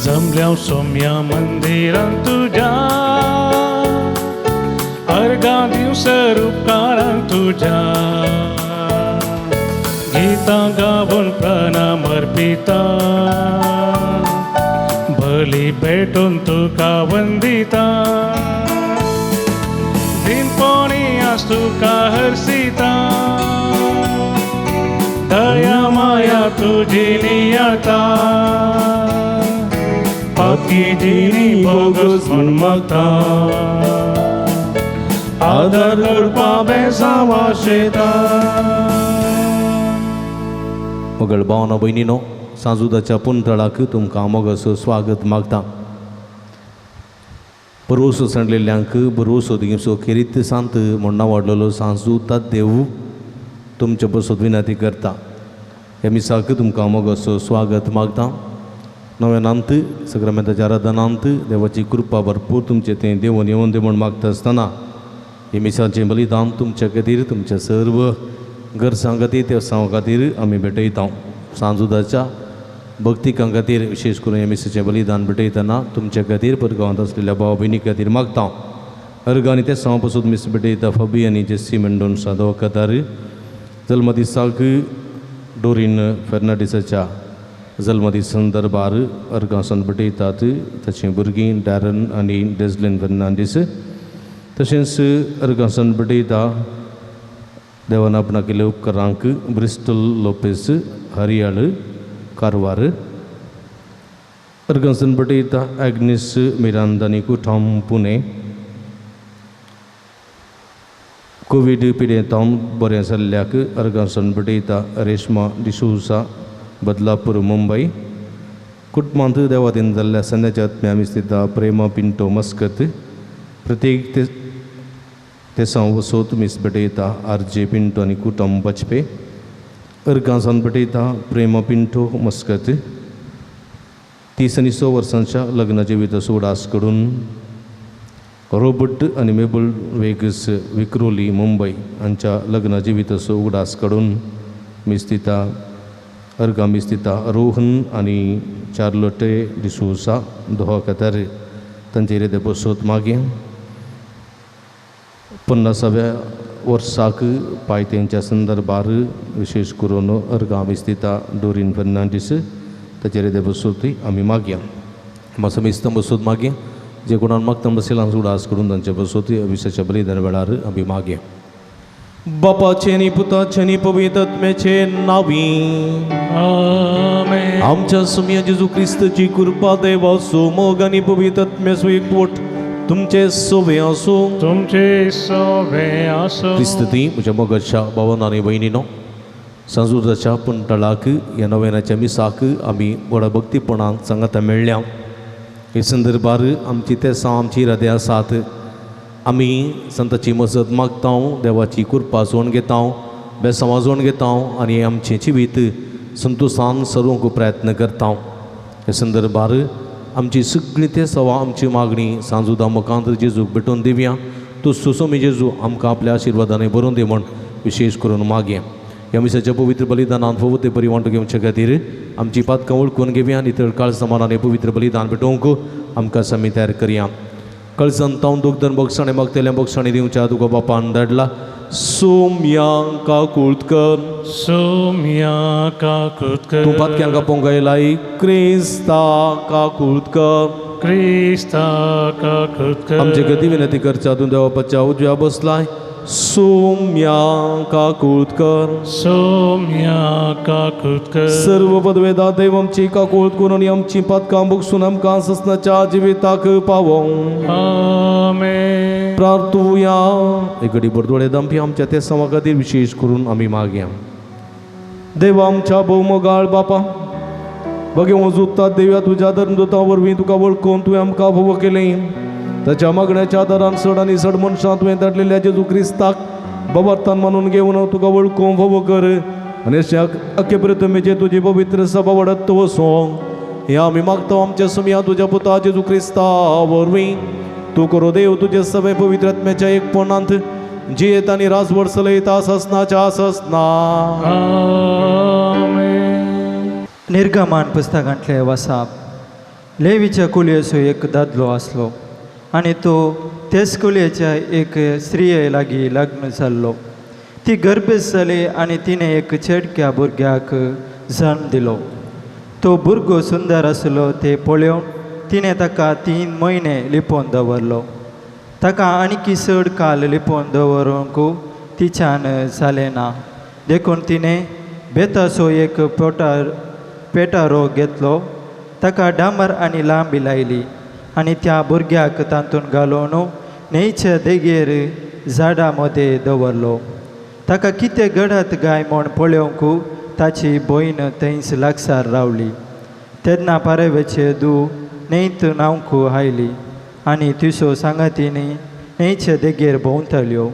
जमल्या सोम्या मंदिरात तुझ्या अर्गा दिवस रूपकारात तुझ्या गीता गावून प्रणाम अर्पिता भली भेटून तुका वंदिता दिनपणी असतो का हर्षिता दया माया तुझी नियता बाकी जिनी बोगस म्हण मागता आदर करपा बेसावा शेता. मगळ भावना भयणीनो सांजुदाच्या पुंतळाक तुमकां मोगसो स्वागत मागता. बरोसो सणलेल्यांक बरोसो दिवसो खेरीत सांत म्हणना वाडलेलो सांजुता देव तुमचे बसत विनंती करता. ह्या मिसाक तुमकां मोगसो स्वागत मागता. नव्यानांत सक्रामेंताच्या आराधनांत देवाची कृपा भरपूर तुमचे तें देवून येवन दे म्हण मागता आसतना हे मिसाचें बलिदान तुमच्या खातीर तुमच्या सर्व गरजां खातीर त्या सांव खातीर आमी भेटयता. सांजुदाच्या भक्तिकां खातीर विशेष करून हे मिसाचें बलिदान भेटयतना तुमच्या खातीर परगांवांत आसलेल्या भाव भयणी खातीर मागता. अर्गांनी ते सांव पासून मिस भेटयता फबी आनी जेसी मेंडोन सादो कातार जल्मदिसाक डोरीन फेर्नांडीसाच्या जल्मदीस संदर्भार अर्गांसन भेटयतात. ताचीं भुरगीं डॅरन आनी डेझलिन फेर्नांडीस तशेंच अर्गांसन भेटयता देवान आपणा केल्या उपकारांक ब्रिस्टल लोपेस हरियाळ कारवार. अर्गांसन भेटयता ॲग्नेस मिरांदा आनी कुठाम पुणे. कोवीड पिडेतावन बरें जाल्ल्याक अर्गांसन भेटयता रेश्मा डिसोजा बदलापूर मुंबई. कुटुंबांत देवातीन जाल्ल्या सन्याच्या आत्म्या मिस्थिता प्रेमा पिंटो मस्कत. प्रत्येक तेसांव वसोत मिस भेटयता आरजे पिंटो आनी कुटुंब बचपे. अर्गांसान भेटयता प्रेमा पिंटो मस्कत. 30 वर्सांच्या लग्न जिवीत सोडास कडून रॉबर्ट आनी मेबल वेगस विक्रोली मुंबई हांच्या लग्न जिवीत उगडास कडून मिस्थिता अर्गा मिस्थिता रोहन आनी चार्लोटे डिसोसा दोहा कातार तांचे रेदे बसोत मागे 50व्या वर्साक पायतेंच्या संदर्भार विशेष करून अर्गा मिस्थिता डोरीन फेर्नांडीस ताचे रेदे बसोती आमी मागया. मातसो मिस्तां बसोत मागे जे कोणान मागता बसयलां उडास करून तांचे बसोती अभिषेच्या बलिदान वेळार आमी मागया. बापाचे नी पुताचे नी पवित्र आत्म्याचे नावी आमेन. आमच्या सुम्या जेजू ख्रिस्ताची कृपा देवा सोमोग आनी पवित्र आत्म्याचो एकवट तुमचे सोबे आसो. तुमचे सोबे आसो. ख्रिस्ती म्हज्या मोगाच्या भावांनो आनी भयणीनो सांजुदाच्या पुंतळाक ह्या नव्यानाच्या मिसाक आमी व्हड भक्तीपणान सांगाता मेळ्ळ्या. हे संदर्भार आमची तेसां आमची हृदय आसात. आमी संताची मजत मागता देवाची कृपा जोड घेता बेसां वाजोवन घेता आनी आमचें जिवीत संतोशान सरूंक प्रयत्न करता. हे संदर्भार आमची सगळी ते सवा आमची मागणी सांजुदा मुखांत जेजूक भेटोवन दिवया. तूं सुसोमी जेजू आमकां आपल्या आशिर्वादाने भरून दी म्हण विशेष करून मागया. ह्या मिसाच्या पवित्र बलिदानांत फवत बरी वांटो घेवचे खातीर आमची पातकां वळखून घेवया आनी तळकाळ समानाने पवित्र बलिदान भेटोवंक आमकां समी तयार करया. कळसन तावन दुखदन बक्षाणे मागतेल्या बक्षाणे दिवच्या तुका बापान धाडला. सोम्या काकुळकर सोम्या काकुळकर तूं पातक्यांका पोंगयलाई क्रिस्ता काकुळकर क्रिस्ता काकुळकर आमचे गती विनंती करच्या तूं देवापाच्या उजव्या बसलाय. सोम्या काकुळकर सोम्या काकुळकर सर्व पदवेदा देव आमची काकुळत करून आनी आमची पातकां बक्षून आमकां ससनाच्या जिविताक पावोंक आमेन. प्रार्थुया. एक घडी बरदोळे दांपी आमच्या ते सवा खातीर विशेष करून आमी मागया. देवा आमच्या भौमगाळ बापा बगे वजूता देव्या तुज्या धर्मदूता वरवीं तुका वळखून तुवें आमकां फोव केलें. ताच्या मागण्याच्या आदारान चड आनी चड मनशां तुवें धाडलेल्या जेजू क्रिस्ताक बाबार्थान मानून घेवन तुका वळखूंक फोव कर आनी अशा अख्खे प्रथमेचे तुजी पवित्र सभा वाडत वचोंक हे आमी मागता आमच्या सुमया तुज्या पुता जेजू क्रिस्ता वरवीं तूं करो देव तुजे सभे पवित्र आत्म्याच्या एकपणांत जियेत आनी राजवड चलयता ससनाच्या ससना. निर्गमान पुस्तकांतले वाचप. लेवीच्या कुलयेचो एक दादलो आसलो आनी तो तेच कुलयेच्या एक स्त्रिये लागीं लग्न जाल्लो. ती गर्भेस जाली आनी तिणें एक चेडक्या भुरग्याक जन्म दिलो. तो भुरगो सुंदर आसलो ते पळोवन तिणें ताका 3 म्हयने लिपोवन दवरलो. ताका आनीक चड काल लिपोवन दवरूंक तिच्यान जालें ना देखून तिणें बेताचो एक पेटारो घेतलो. ताका डांबर आनी लांबी लायली आनी त्या भुरग्याक तातूंत घालून न्हंयच्या देगेर झाडां मदें दवरलो. ताका कितें घडत काय म्हूण पळोवंक ताची भयण थंयच लागसार रावली. तेन्ना पारवेचे धूव न्हंयत न्हावंक आयली आनी तिच्यो सांगातींनी न्हंयचे देगेर भोंवतल्यो.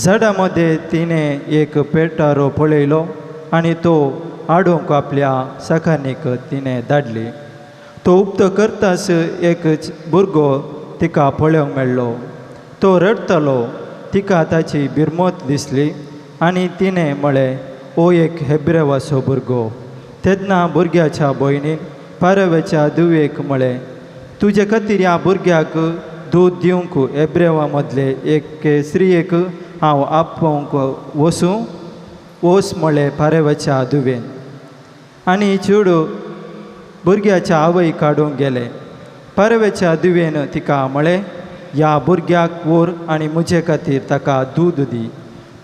झाडां मदें तिणें एक पेटारो पळयलो आनी तो हाडूंक आपल्या सखानीक तिणें धाडली. तो उक्तो करताच एक भुरगो तिका पळोवंक मेळ्ळो. तो रडतलो. तिका ताची भिरमोत दिसली आनी तिणें म्हळें, ओ एक हेब्रेवाचो भुरगो. तेन्ना भुरग्याच्या भयणीन पारवेच्या धुवेक म्हळें, तुजे खातीर ह्या भुरग्याक दूद दिवंक हेब्रेवा मदले एक स्त्रियेक हांव आपोवंक वस म्हळें पारवेच्या धुवेन. आनी चेडूं भुरग्याच्या आवय काडूंक गेलें. पारवेच्या धुवेन तिका म्हळें, ह्या भुरग्याक व्हर आनी म्हजे खातीर ताका दूद दी.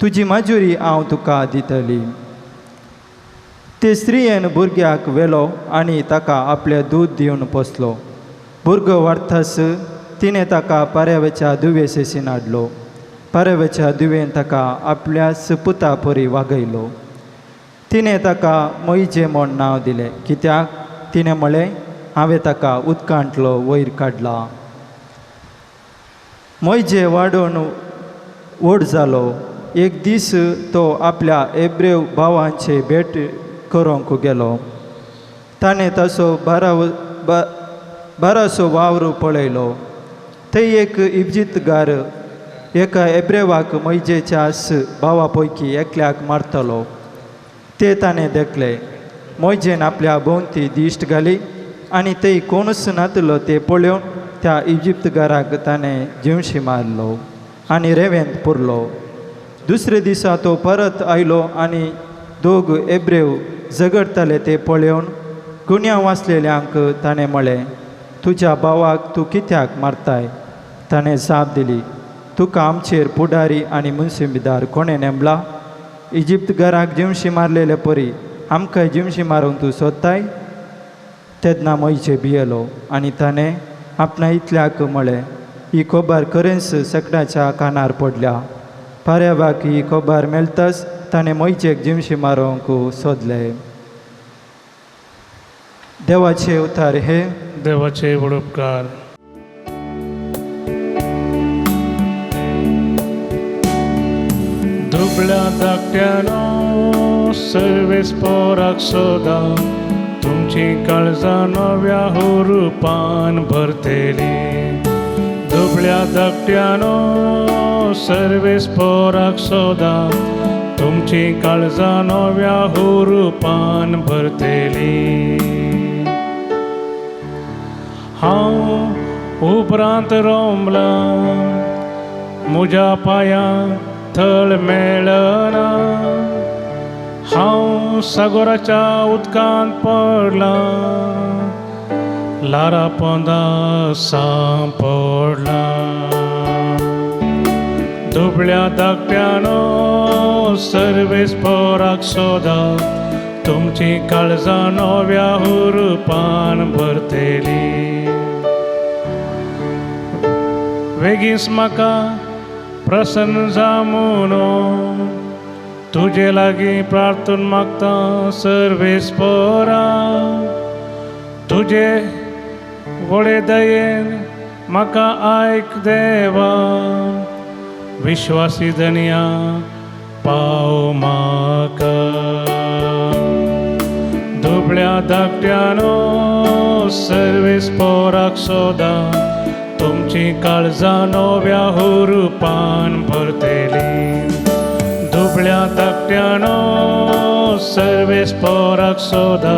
तुजी माजुरी हांव तुका दितली. ते स्त्रियेन भुरग्याक व्हेलो आनी ताका आपलें दूद दिवन पोसलो. भुरगो वाडताच तिणें ताका पारवेच्या धुवे सेसीन हाडलो. पारवेच्या धुवेन ताका आपल्याच पुता परी वागयलो. तिणें ताका मोइजे म्हूण नांव दिलें, कित्याक तिणें म्हळें, हांवें ताका उदकांतलो वयर काडला. मोइजे वाडून व्हड जालो. एक दीस तो आपल्या हेब्रेव भावांचे भेट करूंक गेलो. ताणें ताचो बारासो वावर पळयलो. थंय एक इजिप्तकार एका हेब्रेवाक मोइजेच्याच भावा पैकी एकल्याक मारतलो. ते ताणें देखले. मोइजेन आपल्या भोंवती दिश्ट घाली आनी थंय कोणूच नातलो ते पळोवन त्या इजिप्तकाराक ताणें जिवशी मारलो आनी रेंवेंत पुरलो. दुसरे दिसा तो परत आयलो आनी दोग हेब्रेव झगडटाले ते पळोवन गुन्यांव वाचलेल्यांक ताणें म्हळें, तुज्या भावाक तूं कित्याक मारताय? ताणें जाप दिली, तुका आमचेर पुडारी आनी मुन्सिबदार कोणें नेमला? इजिप्तकाराक जिवशी मारलेले परी आमकांय जिवशी मारूंक तूं सोदताय? तेन्ना मोइजे भियेलो आनी ताणें आपणा इतल्याक म्हळें, ही खोबार खरेंच सगळ्याच्या कानार पडल्या. पारव्याक ही खोबार मेळटाच ताणें मोइजेक जिवशी मारूंक सोदलें. देवाचे उतार हे. देवाचे व्हड उपकार. दुबळ्या धाकट्यानो सर्वेस पोराक सोदा, तुमची काळजां नव्या हुरूपान भरतेली. दुबळ्या धाकट्यानो सर्वेस पोराक सोदा, तुमची काळजां नव्या हुरूपान भरतेली. हांव उपरांत रोंबला, म्हज्या पांयां थळ मेळना. हांव सागराच्या उदकांत पडला, लारा पोंदा सां पडला. दुबळ्या धाकट्यानो सर्वेस पोराक सोदा, तुमची काळजां नव्या हुरूपान भरतेली. वेगीस म्हाका प्रसन्न जामून तुजे लागीं प्रार्थना मागता सर्वेस्परा. तुजे व्हडे दयेन म्हाका आयक देवा विश्वासी धनिया पाव म्हाका दुबळ्या धाकट्यानो सर्वीस पोराक सोदा तुमची काळजां नव्या हुरुपान भरतेली दुबळ्या धाकट्यानो सर्वीस पोराक सोदा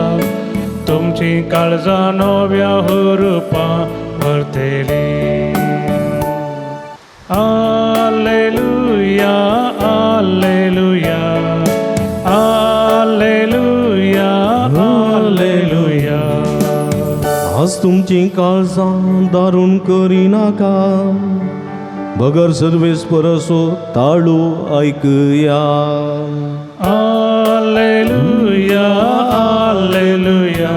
तुमची काळजां नव्या हुरुपान भरतेली Alleluia, Alleluia, Alleluia, Alleluia. आज तुमची काळजां दारून करी नाका बगर सर्वेस परसो ताळू ऐकया Alleluia, Alleluia,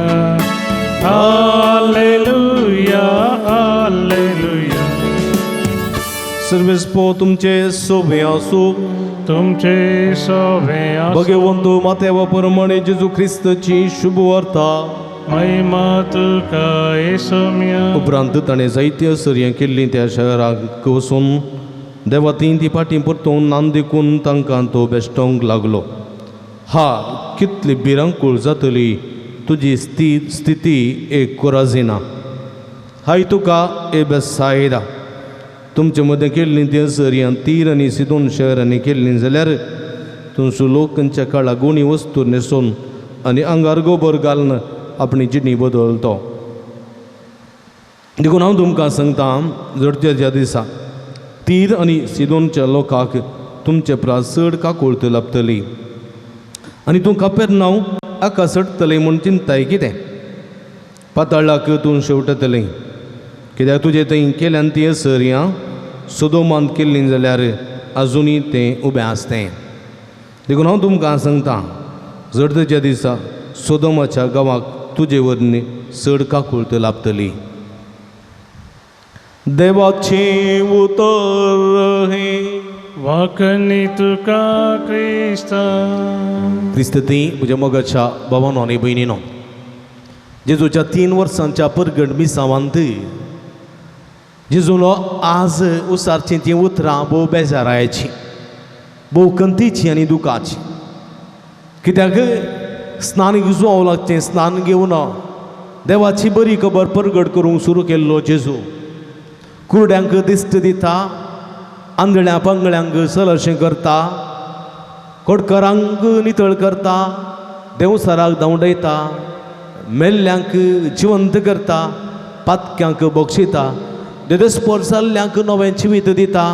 Alleluia, Alleluia. Sarves पो तुमचे सोबे आसो तुमचे सोबे भगवंतो मातेवा प्रमाणे जेजू ख्रिस्ताची शुभ वार्ता महिमा तुका येसुम्या. उपरांत ताणें जायत्या सर्यां केल्लीं त्या शहराक वचून देवा ती पाटी परतून नांद देखून तांकां तो बेश्टोंक लागलो. हा कितली भिरांकूळ जातली तुजी स्थिती एक कोराजिना. हाय तुका ए बेसायदा तुमचे मदें केल्लीं त्या सर्यां तीर आनी सिदोन शहरांनी केल्लीं जाल्यार तुमचो लोक खंयच्या काळाक गुणी वस्तू न्हेसोवन आनी आंगार गोबर घालून आपणी जिणी बदलतो. देखून हांव तुमकां सांगतां जडच्या दिसा तीर आनी सिदोनच्या लोकांक तुमचे प्रास चड काकूळत लाभतली आनी तूं कापेरनांव आका सडटलें म्हूण चिंताय कितें. पाताळाक तूं शेवटतलें कित्याक तुजें थंय केल्यान ती सर्यां सोदोमांत केल्लीं जाल्यार आजुनी तें उबें आसतें. देखून हांव तुमकां सांगतां जडच्या दिसा सोदोमाच्या गांवाक तुजे वरवीं चड काकूळत लाभतली. देवाचें उतर हे वाकनी तुका क्रिस्ता. क्रिस्त ती म्हज्या मोगाच्या भावांनो आनी भयणीनो जेजूच्या 3 वर्सांच्या परगट मिसावांत जेजूलो आज उसारची ती उतरां भोव बेजारायची भोव कंतीची आनी दुखाची. कित्याक स्नान घेवंक लागचें स्नान घेवन देवाची बरी खबर परगट करूंक सुरू केल्लो जेजू कुरड्यांक दिश्ट दिता आंधळ्या पंगळ्यांक सलशें करता कडकरांक नितळ करता देवसराक धांवडयता मेल्ल्यांक जिवंत करता पातक्यांक बक्षिता देदस्पोर जाल्ल्यांक नवें जिवीत दिता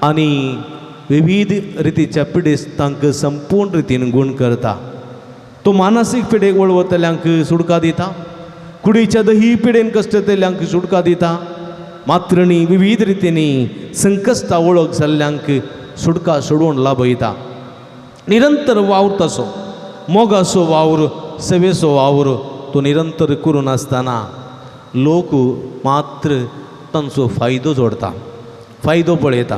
आनी विविध रितीच्या पिडेस्तांक संपूर्ण रितीन गूण करता. तो मानसीक पिडेक वळवतल्यांक सुडका दिता कुडीच्या दही पिडेन कश्टतल्यांक सुडका दिता मात्रणी विविध रितींनी संकश्टा वळख जाल्ल्यांक सुडका सोडून लाभयता. निरंतर वावर तसो मोगाचो वावर सेवेचो वावर तो निरंतर करून आसतना लोक मात्र तांचो फायदो जोडटा फायदो पळयता.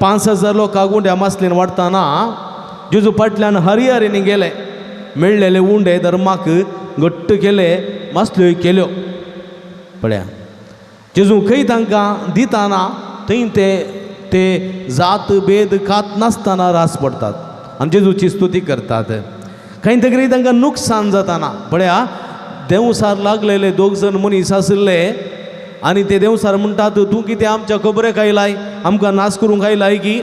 5,000 लोकांक उंड्या मासलेन वाडटाना जेजू फाटल्यान हरियारेनी गेले मेळ्ळेले उंडे धर्माक घट्ट केले मासल्योय केल्यो. पळया जेजू खंय तांकां दिताना थंय ते जात भेद खात नासतना रास पडटात आनी जेजूची स्तुती करतात. खंय तरी तांकां नुकसान जाताना पळया देवसार लागलेले 2 जण मनीस आसले आनी ते देवसार म्हणटात तूं कितें आमच्या खबरेक आयलाय आमकां नाश करूंक आयलाय की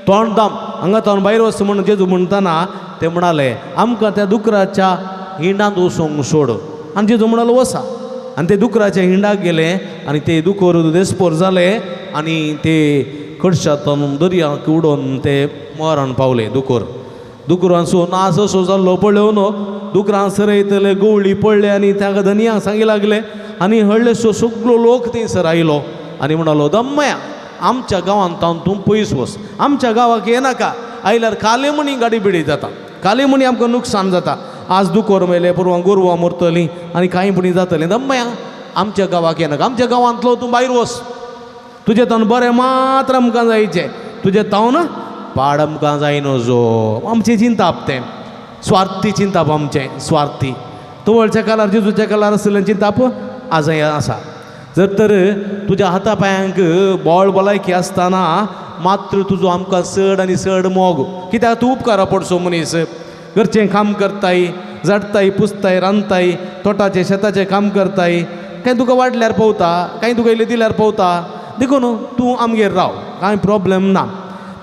तोंड दाम हांगा तावन भायर वच म्हण जेजू म्हणटाना ते म्हणाले आमकां त्या दुकराच्या हिंडांत वचोंक सोड. आनी जेजू म्हणालो वसा आनी ते दुकराच्या हिंडाक गेले आनी ते दुकर देस्पोर जाले आनी ते कडशांतून दर्याक उडोवन ते मोरान पावले. दुकरांचो नाश असो जाल्लो पळयो न्हू दुकरां सरयतले गवळी पडले आनी ताका धनियांक सांगी लागले आनी हळडलेसो सगळो लोक थंयसर आयलो आनी म्हणालो दम्मया आमच्या गांवांत तावन तूं पयस वच आमच्या गांवाक येनाका आयल्यार काले मणी गाडी बिडी जाता काले मणी आमकां नुकसान जाता. आज दुकोर मेले परवां गोरवां मरतलीं आनी कांय पणी जातलें दम्मया आमच्या गांवाक येनाका आमच्या गांवांतलो तूं भायर वच तुजें तावन बरें मात्र आमकां जायचें तुजें तावन पाड आमकां जायनो जो आमची चिंताप तें स्वार्थी चिंताप आमचें स्वार्थी. तवळच्या काळार जेजूच्या काळार आसलें चिंताप आजय आसा. जर तर तुज्या हातापांयांक बॉळ भलायकी आसतना मात्र तुजो आमकां चड आनी चड मोग कित्याक तूं उपकारा पडचो मनीस घरचें काम करताय झाडताय पुसताय रांदताय तोटाचें शेताचें काम करताय कांय तुका वाडल्यार पवता कांय तुका इल्लें दिल्यार पवता देखून तूं आमगेर राव कांय प्रॉब्लेम ना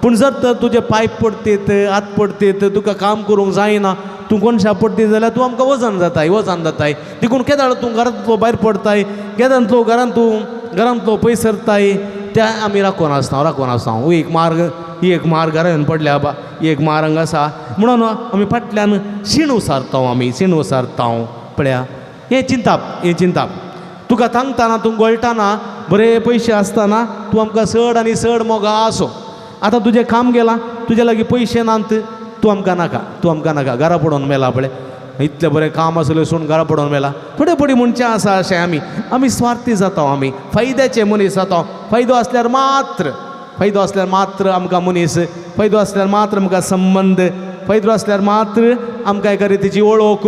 पूण जर तर तुजे पाय पडटेत हात पडटेत तुका काम करूंक जायना तूं कोणशा पडटे जाल्यार तूं आमकां वजन जाताय देखून केदाळ तूं घरांतलो भायर पडताय केदांतलो घरांतलो पयसरताय त्या आमी राखून आसता ही एक मार घरा येवन पडल्या बा ही एक मार हांगा आसा म्हणून आमी फाटल्यान शीण उसारता पळया हें चिंताप तुका तांगताना तूं गळटाना बरे पयशे आसतना तूं आमकां चड आनी चड मोगा आसो आतां तुजें काम गेलां तुजे लागीं पयशे नात तूं आमकां नाका घरा पडोवन मेला पळय इतलें बरें काम आसलें सोडून घरा पडोवन मेला थोडे पडी मनशां आसा अशें आमी स्वार्थी जाता आमी फायद्याचे मनीस जाता फायदो आसल्यार मात्र आमकां मनीस फायदो आसल्यार मात्र आमकां संबंद फायदो आसल्यार मात्र आमकां एका रितीची वळख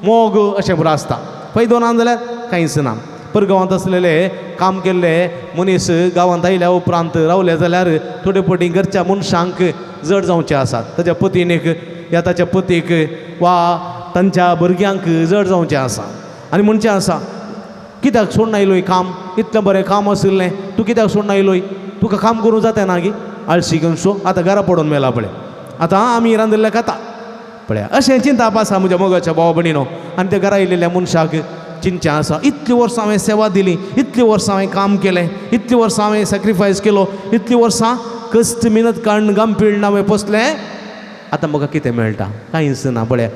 मोग अशें पुरो आसता फायदो ना जाल्यार कांयच ना परगांवांत असलेले काम केल्ले मनीस गांवांत आयल्या उपरांत रावले जाल्यार थोडे पटी घरच्या मनशांक जड जावचे आसात ताच्या पत्नीक या ताच्या पतीक वा तांच्या भुरग्यांक जड जावचें आसा आनी म्हणचें आसा कित्याक सोडून आयलोय काम इतलें बरें काम आशिल्लें तूं कित्याक सोडून आयलोय तुका काम करूं जाता ना गी आळशी घेवन सो आतां घरा पडोवन मेला पळय आतां आमी रांदिल्लें खाता पळया अशें चिंताप आसा म्हज्या मोगाच्या भावा भयणीनो आनी त्या घरा आयिल्ल्या मनशाक चिंतचें आसा इतलीं वर्सां हांवें सेवा दिली इतलीं वर्सां हांवें काम केलें इतलीं वर्सां हांवें सॅक्रिफायस केलो इतलीं वर्सां कश्ट मेहनत काडून गंभीर हांवें पोसलें आतां म्हाका कितें मेळटा कांयच ना पळया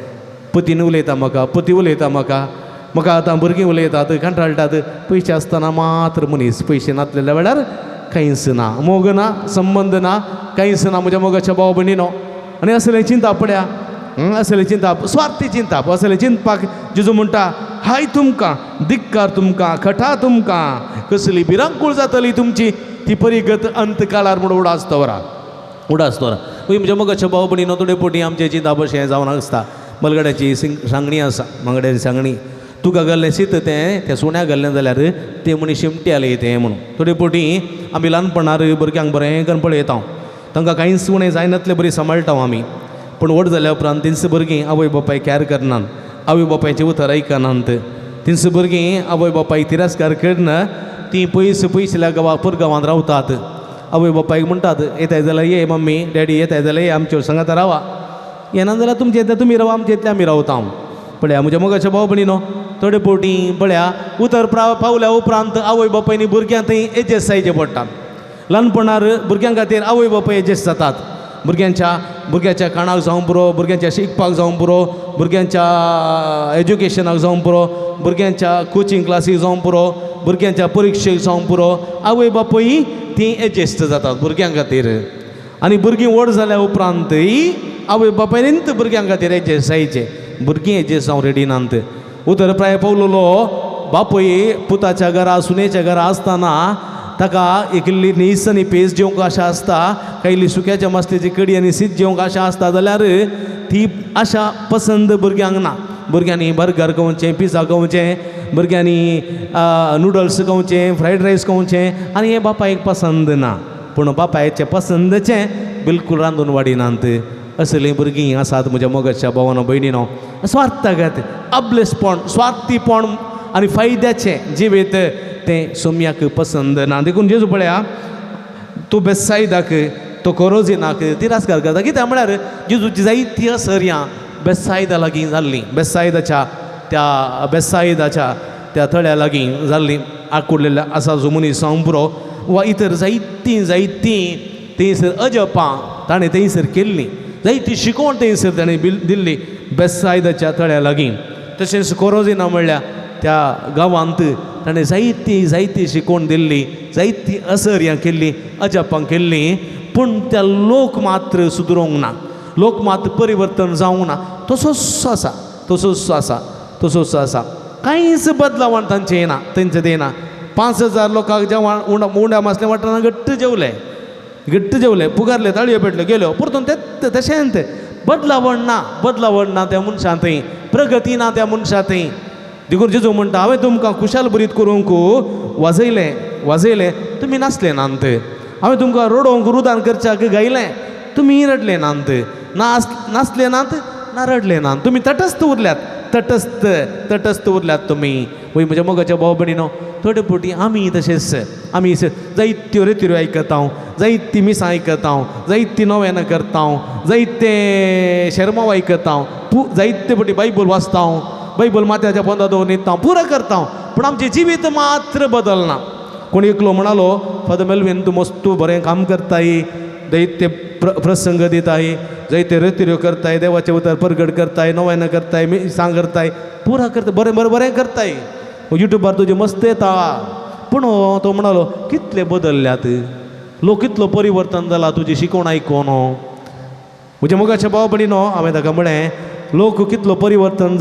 पतीन उलयता म्हाका पती उलयता म्हाका आतां भुरगीं उलयतात कंटाळटात पयशे आसतना मात्र मनीस पयशे नासलेल्या वेळार कांयच ना मोग ना संबंद ना कांयच ना म्हज्या मोगाच्या भाव भयणीनो आनी असलें चिंताप पळया असलें चिंताप स्वार्थी चिंताप असलें चिंतपाक जेजू म्हणटा हाय तुमकां धिक्कार तुमकां खटा तुमकां कसली भिरांकूळ जातली तुमची ती परिगत अंत काळार म्हणून उडास्तवरा म्हणजे मोगाच्या भाव भयणीनो थोडे पोटी आमचे चिंताप अशें जावन आसता मलगड्याची सांगणी आसा मंगड्याची सांगणी तुका घाल्लें शीत तें सुण्या घाल्लें जाल्यार तें म्हणी शिमट्याले तें म्हणून थोडे पोटी आमी ल्हानपणार भुरग्यांक बरें करून पळयता तांकां कांयच उणें जायनातलें बरी सांबाळटा आमी पूण व्हड जाल्या उपरांत तिनस भुरगीं आवय बापाय कॅर करनात आवय बापायचें उतर आयकनात तिनस भुरगीं आवय बापायक तिरस्कार करना तीं पयसल्या परगांवांत रावतात आवय बापायक म्हणटात येताय जाल्यार ये मम्मी डॅडी येताय जाल्यार ये आमचे सांगात रावा येना जाल्यार तुमचे येता तुमी रावा आमचे येतले आमी रावता पळया म्हज्या मोगाच्या भाव भयणीनो थोडे पोटी पळया उतर पावल्या उपरांत आवय बापायनी भुरग्यां थंय एडजस्ट जायचें पडटा ल्हानपणार भुरग्यां खातीर आवय बापाय एडजस्ट जातात भुरग्याच्या खाणाक जावं पुरो भुरग्यांच्या शिकपाक जावं पुरो भुरग्यांच्या एज्युकेशनाक जावं पुरो भुरग्यांच्या कोचिंग क्लासीक जावं पुरो भुरग्यांच्या परिक्षेक जावं पुरो आवय बापाय ती एडजस्ट जातात भुरग्यां खातीर आनी भुरगीं व्हड जाल्या उपरांतय आवय बापायनींत भुरग्यां खातीर एडजस्ट जायचें भुरगीं एडजस्ट जावं रेडी नात उतर प्राय पावलेलो बापूय पुताच्या घरा सुनेच्या घरा आसतना ताका एक इल्ली न्हीस आनी पेज जेवंक आशा आसता काय इल्ली सुक्याच्या मस्तेची कडी आनी शीत जेवंक आशा आसता जाल्यार ती आशा पसंद भुरग्यांक ना भुरग्यांनी बर्गर खावचें पिझ्झा खावचें भुरग्यांनी नूडल्स खावचें फ्रायड रायस खावचें आनी हें बापायक पसंद ना पूण बापायचे पसंदचें बिलकूल रांदून वाडिनात असलीं भुरगीं आसात म्हज्या मोगाच्या भावानो भयणीनो स्वार्थागत अबलेसपण स्वार्थीपण आनी फायद्याचें जिवीत तें सोम्याक पसंद ना देखून जेजू पळया तो बेसायदाक तो कोरोजिनाक तिरस्कार करता कित्याक म्हळ्यार जेजूची जायतीं असर्यां बेसायदा लागीं जाल्लीं बेसायदाच्या त्या थळ्या लागीं जाल्लीं आकुडलेल्या आसा जो मनीस जावं पुरो वा इतर जायतीं थंयसर अजपां ताणें थंयसर केल्लीं जायती शिकवण थंयसर ताणें दिल्ली बेसायदाच्या थळ्या लागीं तशेंच कोरोजिना म्हणल्यार त्या गांवांत ताणें जायती शिकवण दिल्ली जायतीं असर्यां केल्लीं अजपां केल्लीं पूण त्या लोक मात्र सुदरोंक ना लोक मात्र परिवर्तन जावंक ना तसोच आसा कांयच बदलावण तांचें येना तेंचें येना 5000 लोकांक जेवण उंडा मासलें वाठारांत घट्ट जेवले पुगारले ताळयो पेटल्यो गेल्यो परतून तशेंच बदलावण ना त्या मनशां थंय प्रगती ना त्या मनशां थंय देखून जेजू म्हणटा हांवें तुमकां खुशाल बरीत करूंक वाजयलें तुमी नाचले नांत, हांवें तुमकां रडोवंक रुदान करच्याक गायलें तुमी रडले नांत, नाचले नांत ना रडले नांत, तुमी तटस्थ उरल्यात, तटस्थ उरल्यात तुमी. वय म्हज्या मोगाच्या भाव भयणीनो, थोडे फावटी आमी तशेंच आमी जायत्यो रेत्यो आयकता, जायतीं मिसां आयकता, जायतीं नोवेनां करता, जायते शर्माव आयकता, जायते फावटी बायबल वाचता, बायबल माथ्याच्या पोंदा दवरून न्हिदता, पुरो करता, पूण आमचें जिवीत मात्र बदलना. कोण एकलो म्हणालो, फादर मेल्वीन तूं मस्त बरें काम करताय, दैत्य प्रसंग दिताय, जायते रेत्यो करताय, देवाचें उतर परगट करताय, नोवेनां करताय, मिसां करताय, पुरा करता, बरें करताय, युट्यूबार तुजें मस्त येता. पूण तो म्हणालो कितले बदलल्यात, लोक कितलो परिवर्तन जाला तुजी शिकवण आयकून. म्हज्या मोगाच्या भाव भयणीनो, हांवें ताका म्हळें लोक कितलो परिवर्तन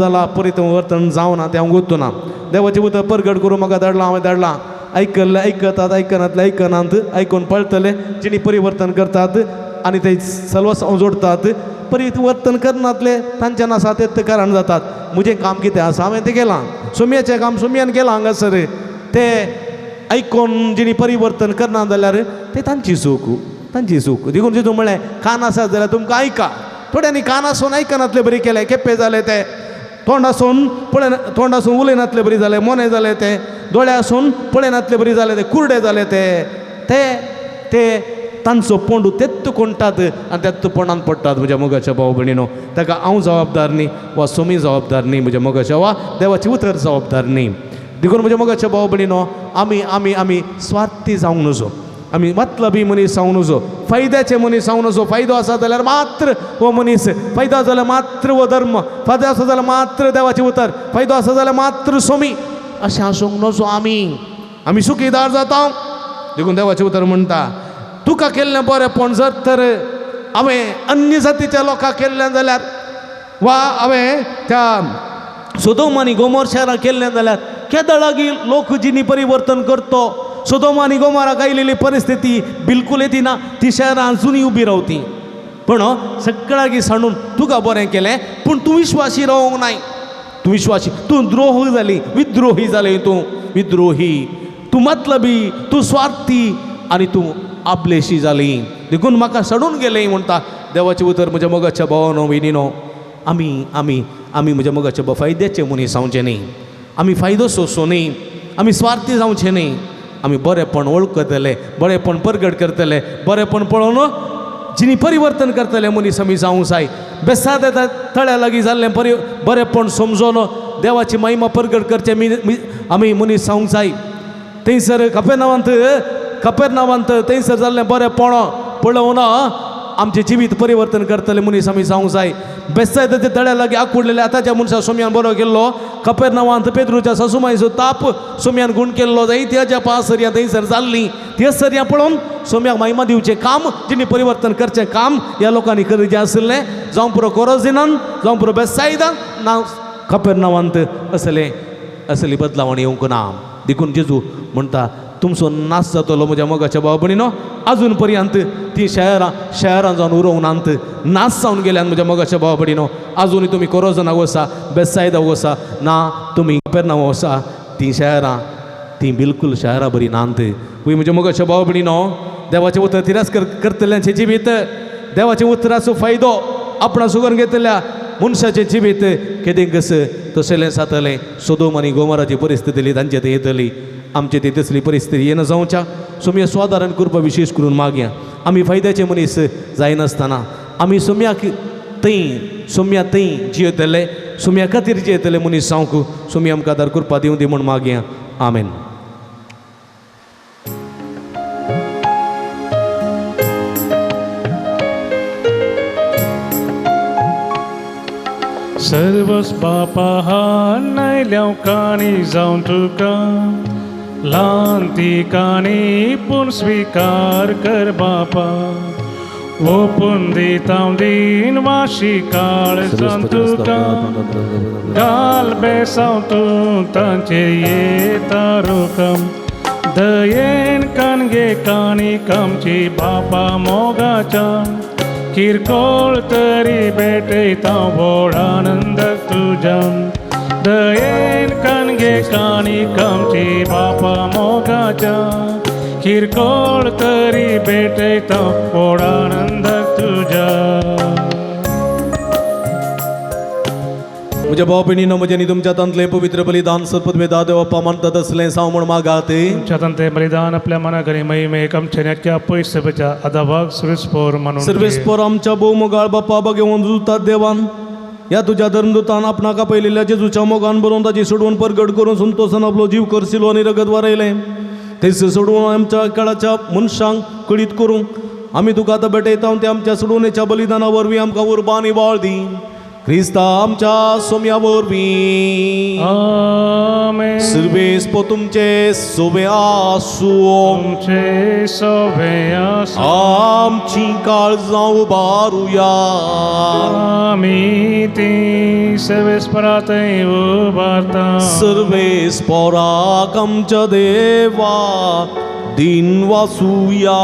जावना तें हांव गुंतूना. देवाचें उतर परगट करून म्हाका धाडलां, हांवें धाडलां, आयकनात आयकून पळतले, जिणी परिवर्तन करतात आनी ते सल्वासांव जोडतात, परिवर्तन करनातले तांच्यान आसा तें कारण जातात. म्हजें काम कितें आसा हांवें तें केलां, सोम्याचें काम सोम्यान केलां हांगासर, तें आयकून जिणी परिवर्तन करना जाल्यार तें तांची चूक. देखून जेजू म्हळें कान आसात जाल्यार तुमकां आयका. थोड्यांनी कान आसून आयकनातले बरी केले, केपें जालें ते, तोंड आसून उलयनातले बरी जालें, मोने जालें ते, दोळे आसून पळयनातले बरी जाले ते, कुर्डे जाले ते तांचो पोंडू तेत्त कोणटात आनी तेत्त पोंडान पडटात. म्हज्या मोगाच्या भाव भयणीनो, ताका हांव जबाबदार न्ही, वा सोमी जबाबदार न्ही, म्हज्या मोगाच्या वा देवाची उतर जबाबदार न्ही. देखून म्हज्या मोगाच्या भाव भयणीनो, आमी स्वार्थी जावंक नजो, आमी मतलबी मनीस जावंक नजो, फायद्याचे मनीस जावंक नजो. फायदो आसा जाल्यार मात्र हो मनीस, फायदो आसा जाल्यार मात्र हो धर्म, फायदो आसा जाल्यार मात्र देवाची उतर, फायदो आसा जाल्यार मात्र सोमी, अशें आसूंक नजो. आमी सुखीदार जाता. देखून देवाचें उतर म्हणटा तुका केल्लें बरेंपण जर तर हांवें अन्य जातीच्या लोकांक केल्लें जाल्यार, वा हांवें त्या सोदोम आनी गोमोर शाराक केल्लें जाल्यार, केदां लागीं लोक जिणी परिवर्तन करतो. सोदोम आनी गोमोराक आयिल्ली परिस्थिती बिलकूल येतिना, ती शारां जुनी उबी रावती. पूण सगळ्यांक सांडून तुका बरें केलें, पूण तूं विश्वासी रावंक नाय. तूं द्रोही जाली, विद्रोही जाले, तूं विद्रोही, तूं मतलबी, तूं स्वार्थी आनी तूं आपलेशी जाली. देखून म्हाका सडून गेलें म्हणटा देवाचें उतर. म्हज्या मोगाच्या भावानो भयणीनो, आमी म्हज्या मोगाच्या फायद्याचे मनीस जावचे न्ही, आमी फायदो सोंसो न्ही, आमी स्वार्थी जावचे न्ही, आमी बरेंपण वळखतले, बरेंपण परगट करतले, बरेंपण पळोवन जिणी परिवर्तन करतले मनीस आमी जावंक जाय. बेसाद येता थळ्या लागीं जाल्लें बरेंपण समजोन देवाची महिमा परगट करचें आमी मनीस जावंक जाय. थंयसर कपेरनावांत थंयसर जाल्लें बरेंपण पळोवन आमचें जिवीत परिवर्तन करतले मनीस आमी जावंक जाय. बेसायदाच्या तळ्या लागीं आंकुडलेले आतांच्या मनशाक सोम्यान बरो केल्लो, कपेरनावांत पेद्रूच्या सासूमाईचो ताप सोम्यान गुण केल्लो, जायत्या ज्या पासर्यां थंयसर जाल्लीं त्या सर्यां पळोवन सोम्याक महिमा दिवचें काम, जिणी परिवर्तन करचें काम ह्या लोकांनी करचें आसलें. जावं पुरो कोरोजिनान, जावं पुरो बेसायदान, ना कपेरनावांत असली बदलावणी येवंक ना. देखून जेजू म्हणटा तुमचो नाश जातलो. म्हज्या मोगाच्या भाव भयणीनो, अजून पर्यंत ती शहरां जावन उरोवनांत नाश जावन गेल्यान. म्हज्या मोगाच्या भाव भयणीनो, अजूनय तुमी कोरोजनाक वसा, बेसायदा वसा, ना तुमी कपेरनांवां वसा, ती शहरां ती बिलकूल शहरां बरी नांत. पळय म्हज्या मोगाच्या भाव भयणीनो, देवाचें उतर तिरस्कार करतल्यांचें जिवीत, देवाच्या उतराचो फायदो आपणा सुगोवन घेतल्या मनशाचें जिवीत केदेंकस तशेलें जातलें. सोदोम आनी गोमोराची परिस्थिती तांचे थंय येतली, आमचे ती तसली परिस्थिती येना जावच्या. सोम्या स्वादारण करपा विशेश करून मागया. आमी फायद्याचे मनीस जायनासतना आमी सोम्या थंय जियेतले, सोम्या खातीर जियेतले मनीस जावंक सोमी आमकां आदार करपा दिवं दी म्हूण मागया. आमेन. सर्वच पापा नायल्या काणी जावन तुका ल्हान ती काणी पूण स्विकार कर बापा. ओपून दिता दिन वाशी काळजान तुका, घाल बेसांव तूं तांचे येता रोकम. दयेन काणगे काणी कामची बापा मोगाच्या, किरकोळ तरी भेटयता व्हड आनंद तुज्यान. दयेन कणगे काणिकांची बापा मोगाच्या किरकोळ तरी भेटयता ओढानंदाक तुझ्या. म्हज्या भाव भयणीनो म्हजें न्ही तुमच्या तंतलें पवित्र बलिदान सत्पद देव बाप्पा मानतात असलें सांग म्हण मागात. तुमच्या ते बलिदान आपल्या मनाकरी महिमेक आमच्या नेटक्या पयसपेच्या अदाभाग सर्वेस्पोर म्हणून सर्वेस्पर आमच्या भोव मोगाळ बाप्पा बगे वंजुतात देवान या तुझ्या धर्मदूतान आपणाक आपयलेल्या जेजूच्या मोगान बरोवन ताची सोडवून परगट करून संतोषान आपलो जीव करशिलो आनी रगत वारयलें. थंयस सोडवून आमच्या काळाच्या मनशांक कळीत करूंक आमी तुका आतां भेटयता ते आमच्या सोडवणेच्या बलिदाना वरवीं आमकां उर्बा आनी वाळ दी. क्रिस्ता आमच्या सोम्या वरवीं आमेन. सर्वेस्प तुमचे सोबे आसूं. तुमचे सोबे आसूं. आमची काळजां उबारुया. आमी ती सर्वेस्परांतय उबारता. सर्वेस्पराक आमच्या देवा दिन वासुया.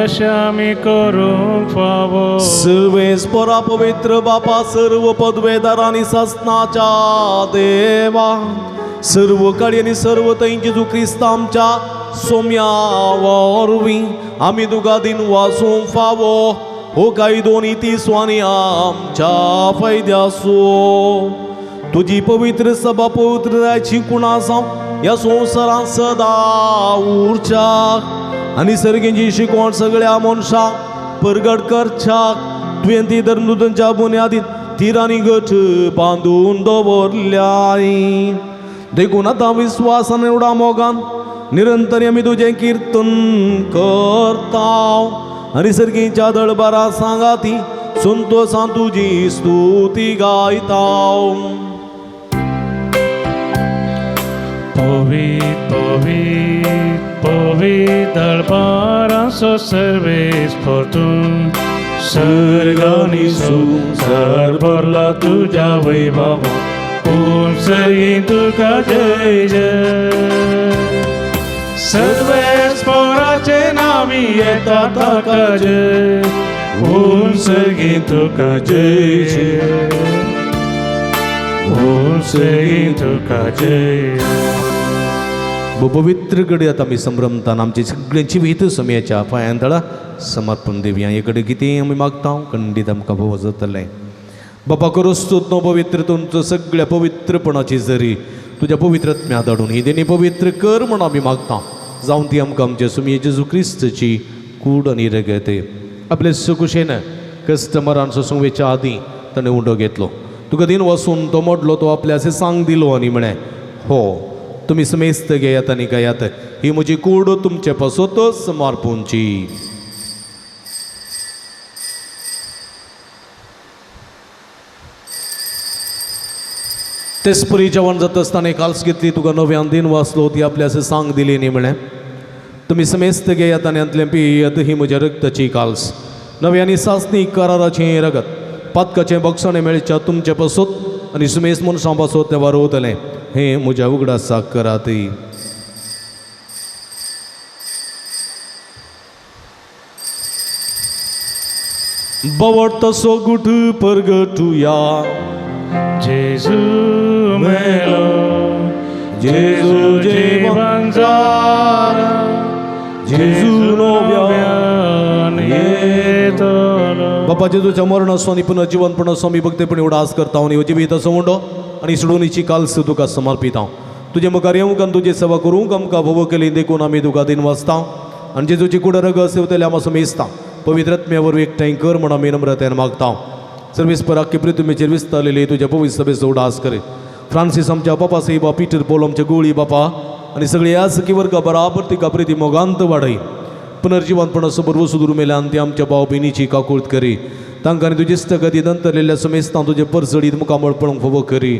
अशें आमी करूंक फावो. सर्वेस्परा पवित्र बापा सर्व पदवेदार आनी सासनाच्या देवा सर्व काळी आनी सर्व थंय जेजू क्रिस्त आमच्या सोम्या वरवीं आमी तुका दिन वासूंक फावो. हो काही दोन्ही तिसवानी आमच्या फायद्यासो. तुझी पवित्र सभा पवित्र जायची कुणा जावं या संवसारांत सदा उरच्या आनी सर्गेची शिकवण सगळ्या मनशांक परगट करच्याक तुवें ती धर्मदूतांच्या बुन्यादीत तिरांनी गठ बांदून दवरल्याय. देखून आतां विस्वासान एवढा मोगान निरंतर आमी तुजें कीर्तन करता आनी सर्गीच्या दळबारा सांगाती संतोषान तुजी स्तुती गायता. पवित पवित पवित दळबारांचो सर्वेस्पर तूं. सर्गांनी संसार भरला तुज्या वैभवा. पूर्ण सर्गी तुका जय जय. सर्वेस्पराचे नावी येता ताका जय. पूर्ण सर्गी तुका जय जय. पूर्ण सर्गी तुका जय. पवित्र घडी आता आमी संभ्रमतान आमची सगळ्यांची वीत समयाच्या पांयांतळा समर्पण दिवया. हे कडेन कितें आमी मागता खंडीत आमकां भोव जातलें. बापा करोस्तोत न्हू पवित्र तुमचो सगळ्या पवित्रपणाची जरी तुज्या पवित्रत्म्या धाडून ही देणी पवित्र कर म्हण आमी मागता. जावन ती आमकां आमच्या सुमये जेजू क्रिस्तची कूड आनी रगत आपले सुकुशेन कस्टमरान सोसूंक आदीं ताणें उंडो घेतलो. तुका दिन वसून तो मोडलो तो आपल्या अशें सांग दिलो आनी म्हळें हो तुमी समेस्त घेयात आनी गायात ही म्हजी कूड तुमचे पासोतच समर्पूंची. तेच परी जेवण जाता आसतना काल्स घेतली तुका नव्यान दिन वाचलो ती आपल्या अशें सांग दिली न्ही म्हळें तुमी समेस्त घेयात आनी अंतलें पियेत ही म्हज्या रक्ताची काल्स नव्यानी सासणी कराराचें रगत पातकाचें बक्षणें मेळच्या तुमचे पासोत आनी सुमेस्त मनशां पासोत तें वारोवतलें हें म्हज्या उगडासाक करात. बवट तसो गुट परगटुया. जेजू मेलो. जेजू जेवण जाला. जेजू नव्यान येतलो. बापा जेजूच्या मरणाचो आनी पुनर्जीवनपणाचो आमी भक्तीपणी उडास करता आनी जिवीत असो म्हणटो आनी सोडूनीची काल्स तुका समर्पित हांव. तुजे मुखार येवंक आनी तुजी सेवा करूंक आमकां भोव केली देखून आमी तुका दिन वाचता आनी जेजूची कुड रगत सेवतले आमी समेजता पवित्रत्म्या वरवीं एकठांय कर म्हण आमी नम्रतेन मागता. सर्वेस्पराक प्रितुमेचेर विस्तारलेली तुज्या पवित्र सभेचो उडास कर. फ्रांसीस आमच्या बापा साहेबा पिटर पॉल आमच्या गोळी बापा आनी सगळी ह्या सखी वर्गा बराबर तिका प्रिती मोगांत वाडय. पुनर्जीवनपणाचो बरोबर सुदूर मेल्या आनी ती आमच्या भाव भयणीची काकूळट करी. तांकां आनी तुजी स्थगतीत अंतरलेल्या समेस्तां तुजे परसडीत मुखामळ पळोवंक फोव करी.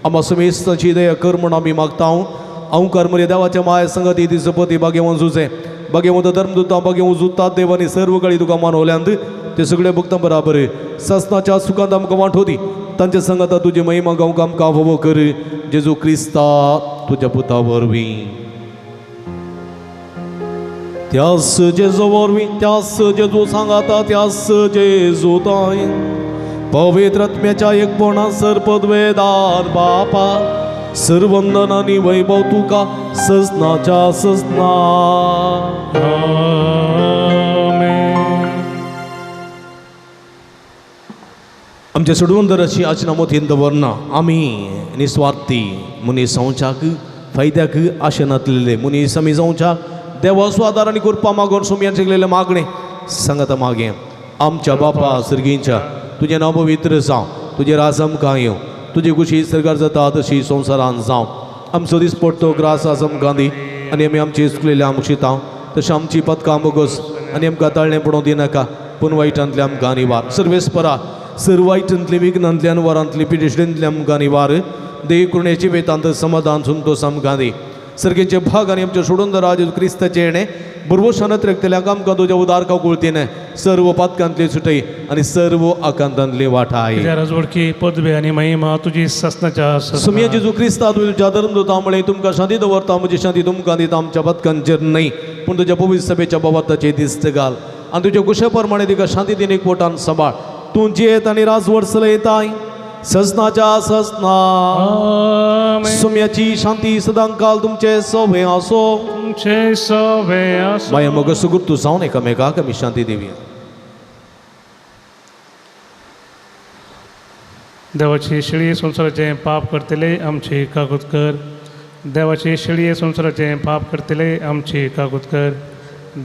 आम्हा समेस्तांची दया कर म्हण आमी मागता. हांव कर्मर्य देवाच्या माया संगती दिसपती भाग्यवंत जुजे भाग्यवंत धर्मदूता भाग्यवंत जुतात देवानी सर्व काळी तुका मानवल्यांत ते सगळे भक्तां बराबर ससनाच्या सुखांत आमकां वांटोदी तांच्या संगता तुजी महिमा गावंक आमकां फोव कर. जेजू क्रिस्ता तुज्या पुता वरवीं त्यास जेजू वरवीं त्यास जेजू सांगाता त्यास जेजू ताय पवित्र आत्म्याच्या एकपणा सर्पद्वेदान बापा सर्वंदन आणि वैभव तुका ससनाच्या ससना आमच्या सोडवंदराची आचनामोत दवरना आमी निस्वार्थी मनीसांच्याक फायद्याक आशे नातलेले मनीस आमी जावच्याक देवा स्वादार आनी कृपा मागून सुमयान शिकलेले मागणे सांगता मागे आमच्या बापा सर्गींच्या तुझे नाव पवित्र जावं तुझे राज आमकां येवं तुझी कुशी सरकार जाता तशी संवसारान जावं आमचो दीस पडतो ग्रास आस आमकां दी आनी आमी आमची चुकलेले आमकां शिताव तशें आमची पदकां बोगस आनी आमकां ताळणें पडूं दिनाका पूण वायटांतले आमकां निवार सर्वेस्परा सर्व वायटांतली विघ्नांतल्यान वरांतली पिडिशेंतली आमकां निवार देव करुणेची वेतांत समाधान संतोष आमकां दी सर्गेचे भाग आनी आमच्या सोडून राज क्रिस्ताचे येणे बुरवशानत रक्तल्यांक आमकां तुज्या उदारका कुळतीन सर्व पातकांतली सुटय आनी सर्व आकांतांतली वाटाय तुझ्या राजवडकी पदवी आणि महिमा तुझी ससनाच्या सुमिया जेजू क्रिस्ता तुझ्या धर्म दोतामुळे तुमकां शांती दवरता म्हजी शांती तुमकां दिता आमच्या पदकांचेर न्हय पूण तुज्या पवित्र सभेच्या बाबताचे दिश्ट घाल आनी तुज्या कुशे प्रमाणे तिका शांती दिन एक पोटान सांबाळ तूं जियेत आनी राजवड चलयताय ससनाच्या ससना सुम्याची शांती सदां काल तुमचे सोबे आसो तुमचे सोबे आसो माया मग सुगुर्तू जावन एकामेकाक आमी शांती देवया देवाची शिळी संसाराचे पाप करतले आमची काकूत कर देवाची शिळी संसाराचे पाप करतले आमची काकूत कर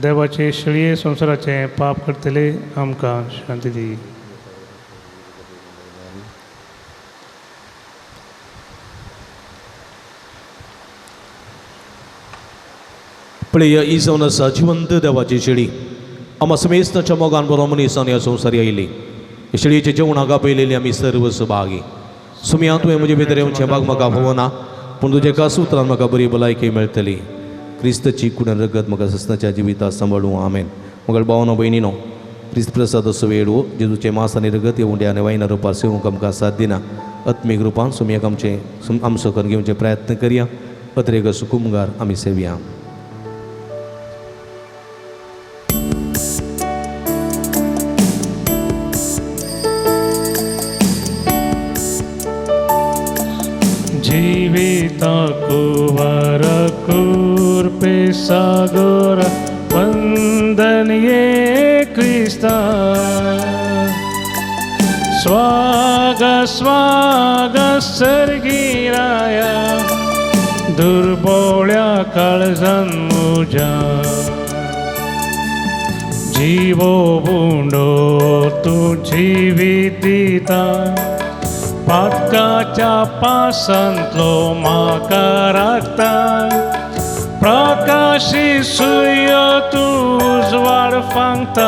देवाची शिळी संसाराचे पाप करतले आमकां शांती दी प्रिय इजवन आसा जिवंत देवाची शिडी आम्हा समेस्ताच्या मोगान बरो मनीसान ह्या संवसारी आयली शिडीचे जेवणाक आपयलेली आमी सर्व सुभागी सुमया तुवें म्हजे भितर येवचें भाग म्हाका भोवना पूण तुजे एका सुत्रान म्हाका बरी भलायकी मेळटली क्रिस्ताची कुडन रगत म्हाका ससनाच्या जिवितांत सांबाळूं आमेन म्हगेल भावनो भयणीनो क्रिस्त प्रसाद असो वेळो जेजूचे मांस आनी रगत येवंडे आनी वायना रुपार सेवूंक आमकां साथ दिना आत्मीक रुपान सुमयाक आमचो करून घेवचे प्रयत्न करया पत्रेक सुकुमगार आमी सेवया जीविताकु वरकूर पे सागर वंदनीये क्रिस्ता स्वाग स्वाग सर्गीराया दुर्बोळ्या काळजान मुजा जीवो बुंडो तू जिवीत दिता पातकाच्या पासांतलो म्हाका राखता प्रकाशी सूर्य तूं उजवाड फांगता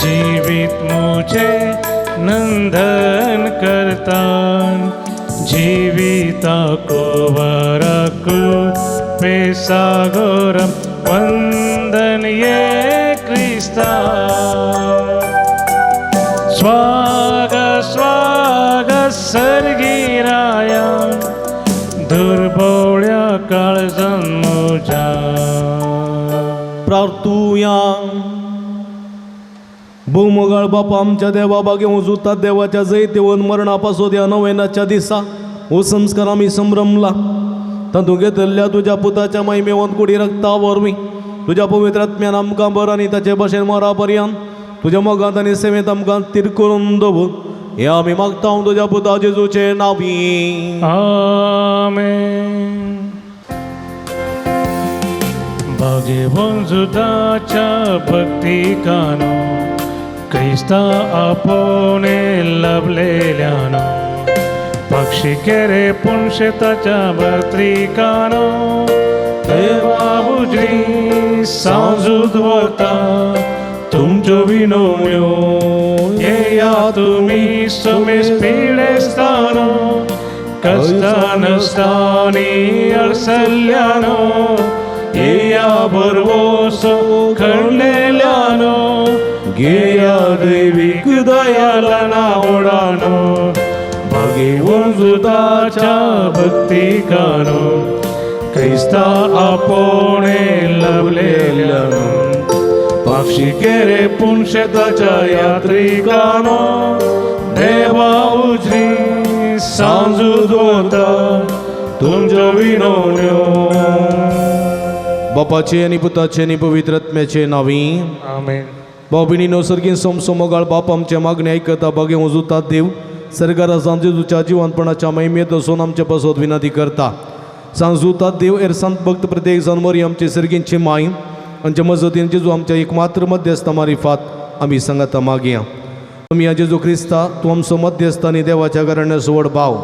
जिवीत मुझे नंदन करता जिविताको वरकू पेसागोरम वंदनीये क्रिस्ता स्वाग स्वाग सर्गीराया दुर्बोळ्या काळजान मुजा प्रार्थुया भूमोगाळ बापा आमच्या देवा बागे उजुतात देवाच्या जैतेवन मरणापासून या नोवेनाच्या दिसा हो संस्कार आम्ही संभ्रमला तातूंत घेतल्या तुझ्या पुताच्या महिमेवंत कुडी रक्ता वरवीं तुझ्या पवित्र आत्म्यान आमकां बर आनी ताचे भाशेन मरा पर्यंत तुझ्या मोगांत आनी सेवेंत आमकां तीर करून दवर हे आमी मागता तुझ्या पुता जेजूचे नांवी आमेन भाग्यवंजुताच्या भक्तिकानो क्रिस्ता आपोने लभलेल्यानो पक्षी केरे पुणशेताच्या भर्त्रिकानो देवा उजळी सांजूद वता तुमच्यो विनोम्यो येया तुमी सोमेस पिडेस्तानो कष्टानस्तानी अडसल्यानो येया बरवोसो खणलेल्यानो गेया दैवीक दयालना ओडानो भाग्यवंजुताच्या भक्तिकानो क्रिस्ता आपोणे लभलेल्यानो साक्षी केरे पुणशेताच्या यात्रिकानो देवा उजरी सांजूद वता तुमच्या विनवण्यो. बापाचे आणि पुताचे आणि पवित्र आत्म्याचे नावी. आमेन. भाऊ भयणीनो, सर्गीन सोमसोमगाळ बाप आमचे मागणे ऐकता बगे उजुतात देव सरकारा सांजेजूच्या जीवनपणाच्या महिमेत असून आमच्या पासोत विनंती करता. सांजुतात देव एर संत भक्त प्रत्येक जनवरी आमचे सर्गींची माई आमच्या मजतीन जेजू आमच्या एकमात्र मध्यस्थ मारिफात आम्ही सांगता मागया. तुम्ही जेजू ख्रिस्ता तू आमचो मध्यस्थ आणि देवाच्या घराण्या सोड भाव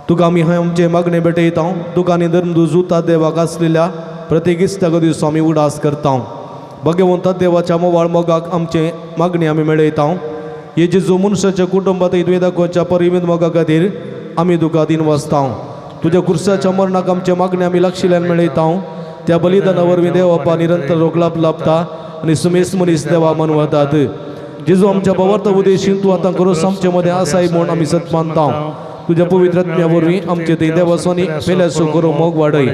तुका आम्ही हे आमचे मागणे भेटयता. तुका आनी धर्म जुता देवाक आसलेल्या प्रत्येक इश्टाक दिवस आम्ही उडास करता. भगवंता देवाच्या मोवाळ मोगाक आमचे मागणी आम्ही मेळयता. हे जेजू मनशाच्या कुटुंबात वेदाकोच्या परिमित मोगा खातीर आम्ही तुका दिन वाचता. तुझ्या कुर्साच्या मरणाक आमचे मागणी आम्ही लक्षिल्यान मेळयता. त्या बलिदानावर देव बापा निरंतर रोखलाप लाभता आणि सुमेस मनीस देवा मनवतात. जेजू आमच्या भवर्त उद्देशीन तू आता करोस आमच्या मध्ये आसाय म्हणून आम्ही सत मानता. तुझ्या पवित्र आत्म्यावरवी आमचे ते देवासोनी पेल्यासो करो मोग वाडय.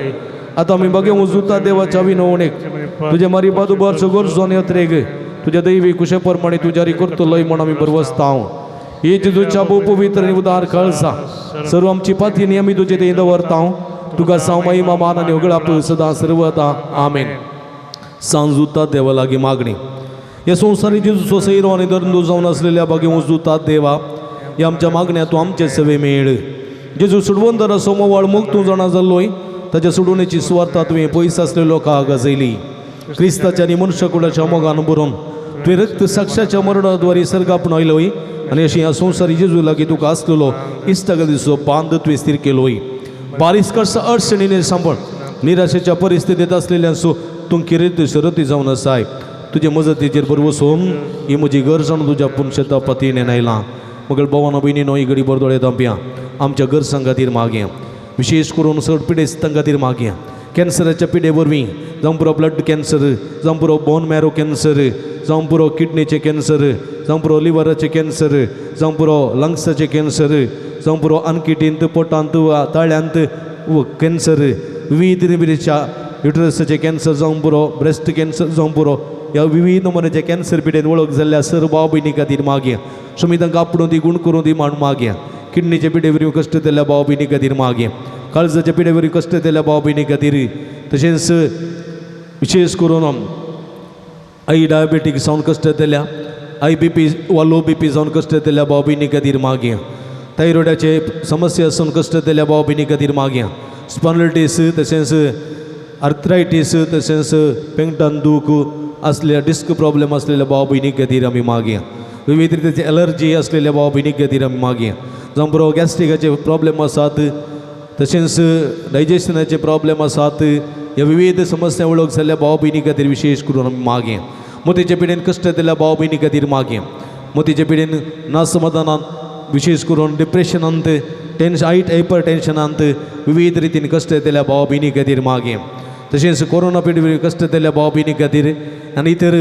आता आम्ही बघे उजुता देवाच्या विनवणेक तुझे मारी बाजू बार सगोर सोने अत्रेग तुझ्या दैवी कुशेप्रमाणे तुझ्यारी करतो लय म्हणून आम्ही बरवसता. हे जेजूच्या पवित्र आणि उदार कळसा सर्व आमची पाथी नेहमी तुझे ते दवरता. तुका सावमाई मान आणि उगळाप सदा सर्वता. आमेन. सांजुता देवा लागी मागणी. या संसारी जेजू सोसैरो आणि दरंदू जाऊन असलेल्या बागे उजुतात देवा या आमच्या मागण्या तू आमचे सेवे मेळ. जेजू सुडवून जरा सोमवाळ मुग तू जाणा जाल्लोय ताच्या सोडवण्याची सुवार्ता तुवें पयस आसले लोकांक गाजयली. क्रिस्ताच्या आणि मनुष्यकुळाच्या मोगान बरोवन तुवें रक्त साक्षाच्या मरणाद्वारे सर्गापून आयलोय आणि अशी ह्या संसारी जेजू लागीं तुका आसलेलो इश्टाग दिसो बांद तुवें स्थिर केलोय. बारीक करसा अडचणीने सांभाळ निराशेच्या परिस्थितीत असलेल्यांसो तूं किरीत शरती जावन आसाय. तुझे मजतीचेर बरवसून ही म्हजी गरजाण तुज्या पुणशेता पतीने नायला. मग भवाना भयणीनो ही घडी बरदोळे तांपया आमच्या गरजां खातीर मागया. विशेष करून चड पिडेस्तां खातीर मागया. कॅन्सराच्या पिडे वरवीं जावं पुरो ब्लड कॅन्सर जावं पुरो बोन मॅरो कॅन्सर जावं पुरो किडनीचे कॅन्सर जावं पुरो लिव्हराचे कॅन्सर जावं पुरो लंग्साचे कॅन्सर जावं पुरो अनकिटींत पोटांत वा ताळ्यांत कॅन्सर विविध रिबिरीच्या युटरसाचे कॅन्सर जावं पुरो ब्रेस्ट कॅन्सर जावं पुरो ह्या विविध नमुन्याच्या कॅन्सर पिडेन वळख जाल्ल्या सर्व भाव भयणी खातीर मागया. तुमी तांकां आपणून दी गुण करून दी म्हणून मागया. किडनीच्या पिडेवरी कश्ट केल्ल्या भाव भयणी खातीर मागया. काळजाच्या पिडेवरी कश्ट केल्ल्या भाव भयणी खातीर तशेंच विशेष करून आई डायबेटीक जावन कश्ट केल्ल्या आई BP वा लो BP जावन कश्ट केल्ल्या भाव भयणी खातीर मागया. थायरॉयडाचे समस्या आसून कश्ट केल्ल्या भाव भयणी खातीर मागया. स्पॉन्डिलायटीस तशेंच आर्थरायटीस तशेंच पेंगटान दूख असलेल्या डिस्क प्रॉब्लेम असलेल्या भाव भयणी खातीर आमी मागया. विविध रितीची एलर्जी असलेल्या भाव भयणी खातीर आमी मागया. जावं बरो गॅस्ट्रिकाचे प्रॉब्लेम आसात तशेंच डायजेशनाचे प्रॉब्लेम आसात. ह्या विविध समस्या वळख जाल्ल्या भाव भयणी खातीर विशेष करून आमी मागया. मोतीच्या पिडेन कश्ट केल्ल्या भाव भयणी खातीर मागया. मोतीच्या पिडेन नासमाधानांत विशेष करून डिप्रेशनांत हायपर टेन्शनांत विविध रितीन कश्ट केल्ल्या भाव भयणी खातीर मागया. तशेंच कोरोना पिडे वरवीं कश्ट केल्ल्या भाव भयणी खातीर आनी इतर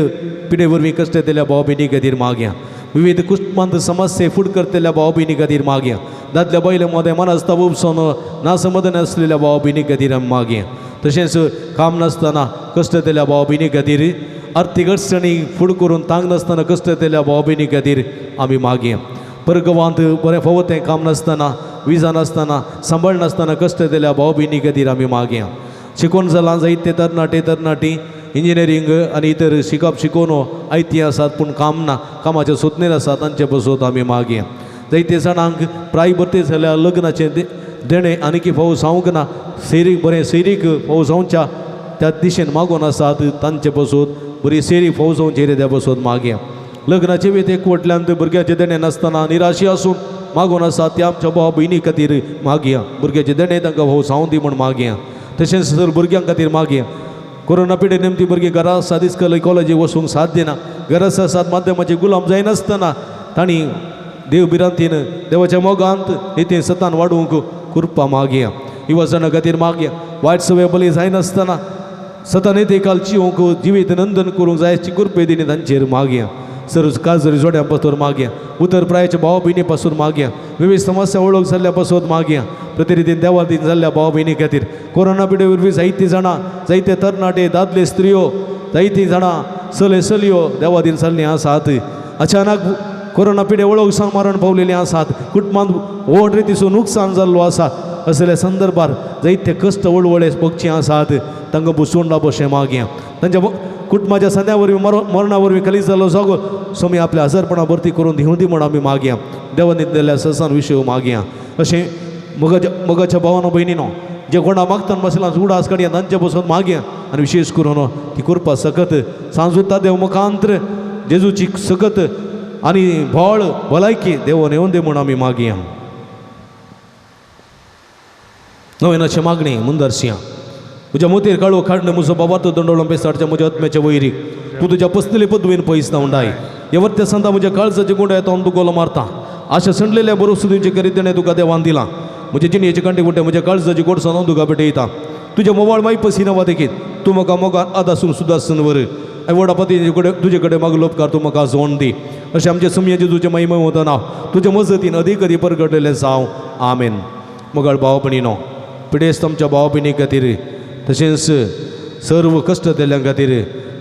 पिडे वरवीं कश्ट केल्ल्या भाव भयणी खातीर मागया. विविध कुटुंबांत समस्या फुड करतल्या भाव भयणी खातीर मागया. दादल्या बायले मोदें मनास्ताप उपसून नासमाधान असलेल्या भाव भयणी खातीर आमी मागया. तशेंच काम नासतना कश्ट केल्ल्या भाव भयणी खातीर आर्थीक अडचणी फुड करून तांग नासतना कश्ट केल्ल्या भाव भयणी खातीर आमी मागया. परगांवांत बरें फावतें काम नासतना विजा नासतना सांबाळ नासतना कश्ट केल्ल्या भाव भयणी खातीर आमी मागया. शिकून जालां जायते तरणाटी इंजिनियरींग आनी इतर शिकून आयती आसात पूण काम ना कामाचे सोदणेर आसात तांचे बसोत आमी मागया. जायते जाणांक प्राय बर्ते जाल्यार लग्नाचे देणे आनीक फावो जावंक ना सैरीक बरें सैरीक फावो जावच्या त्या दिशेन मागून आसात तांचे बसोत बरी सैरीक फावो जावचे त्या बसोत मागया. लग्नाचे वेत एकवटल्यान भुरग्याचे देणे नासतना निराशी आसून मागून आसात त्या आमच्या भाव भयणी खातीर मागया. भुरग्याचे देणे तांकां फावो जावं दी म्हूण मागया. तशेंच जर भुरग्यां खातीर मागया. कोरोना पिडे नेमती भुरगीं घरा आसा दिसकल कॉलेजीक वचूंक साध्य ना. घरा आसात माध्यमाचे गुलाम जायनासतना तांणी देव बिरांतीन देवाच्या मोगांत नितीन सतान वाडूंक कृपा मागया. युवजनां खातीर मागया. वायट सवय बली जायनासतना सतान ते कालची जिवीत नंदन करूंक जायची कृपे दिनी तांचेर मागया. सर्व काजरी जोड्या पासून मागया. उतर प्रायाच्या भाव भयणी पासून मागया. विविध समस्या वळख जाल्ल्या पासून मागया. प्रतिनिधीन देवादीन जाल्ल्या भाव भयणी खातीर कोरोना पिडे वरवीं जायतीं जाणां जायते तरणाटे दादले स्त्रियो जायतीं जाणां सले सलियो देवा दिन चालली आसात अचानक कोरोना पिढे वळखसान मरण पावलेली आसात कुटुंबांत व्हड रितीचो नुकसान जाल्लो आसा असल्या संदर्भात जायते कश्ट वळवळे पक्षी आसात तांकां बसोवन बशें मागया तांच्या कुटुंबाच्या सद्या वरवीं मरणा वरवीं खाली जालो जागो सोमी आपल्या आजारपणा भरती करून दिवं दी म्हण आमी मागया देवान दिल्ल्या ससान विशय मागया अशें मगाच्या भावानो भयणीनो जे कोणा मागतना बसला उडास काडया तांचे बसून मागया आनी विशेष करून ती करपा सकत सांजुता देव मुखांत्र जेजूची सकत आनी व्हड भलायकी देवान येवन दे म्हण आमी मागया नवें अशें मागणी मुंदरशिया तुज्या मोतेर काळो काडणं म्हजो बाबा तो दंडोळो पेसाडच्या म्हज्या आत्म्याच्या वैरीक तूं तुज्या पसलेले पदवेन पयस ना उंडाय येवत्या सांता म्हज्या काळजाचे गुंडाय तो तुका गोलो मारता अशा संडलेल्या बरोस तुजे करीत तुका देवान दिला म्हजे जिणेचे कांटे गुंटे म्हज्या काळजाची गोडसां तुका भेटयता तुज्या मोबायल माई पसी नवा देखीत तूं म्हाका मोगान आदासून सुदासन वर वडापती तुजे कडेन मागलो उपकार तूं म्हाका जोड दी अशें आमचे सुमये जेजूचे महिमा वता नांव तुज्या मजतीन अदीक अदीक परगटलेलें जावं आमेन मोगाळ भाव भयणीनो पिडेस्त आमच्या भाव भयणी खातीर तशेंच सर्व कश्ट तेल्या खातीर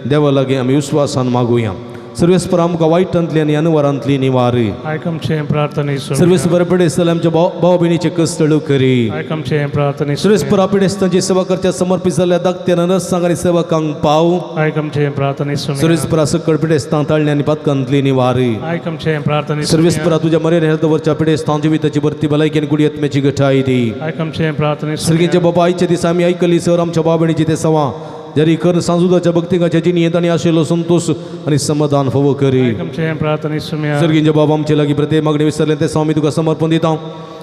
देवा लागीं आमी विश्वासान मागुया सर्वेस्पर आमकां वायटांतली आनी अनवरांतली निवार आयकमचे प्रार्थने सर्वेस्पर पिडेस्त आमच्या भाव भयणीचे कश्ट करी आयकमचे प्रार्थने सर्वेस्पर पिडेस्तांची सेवा करच्या समर्पित जाल्ल्या धाकट्या नरसांग आनी सेवकांक पाव आयकमचे प्रार्थने सर्वेस्पर सकळ पिडेस्तां ताळणी आनी पातकांतली निवार आयकमचे प्रार्थने सर्वेस्परा तुझ्या मरेन हेल्दवरच्या पिडेस्तां जिविताची भरती भलायकी आनी कुडी आत्म्याची घटाय दी आयकमचे प्रार्थने सर्गीचे बाबा आयच्या दिसा आमी आयकली सर आमच्या भाव भयणीची ते सवा जरी कर सांजुदाच्या भक्तिकाच्या जिणयेत आनी आशिल्लो संतोष आनी समाधान फोव करी आयकमचे प्रार्थने सर्गींचे बाबा आमचे लागीं प्रत्येक मागणी विसरले ते स्वामी तुका समर्पण दिता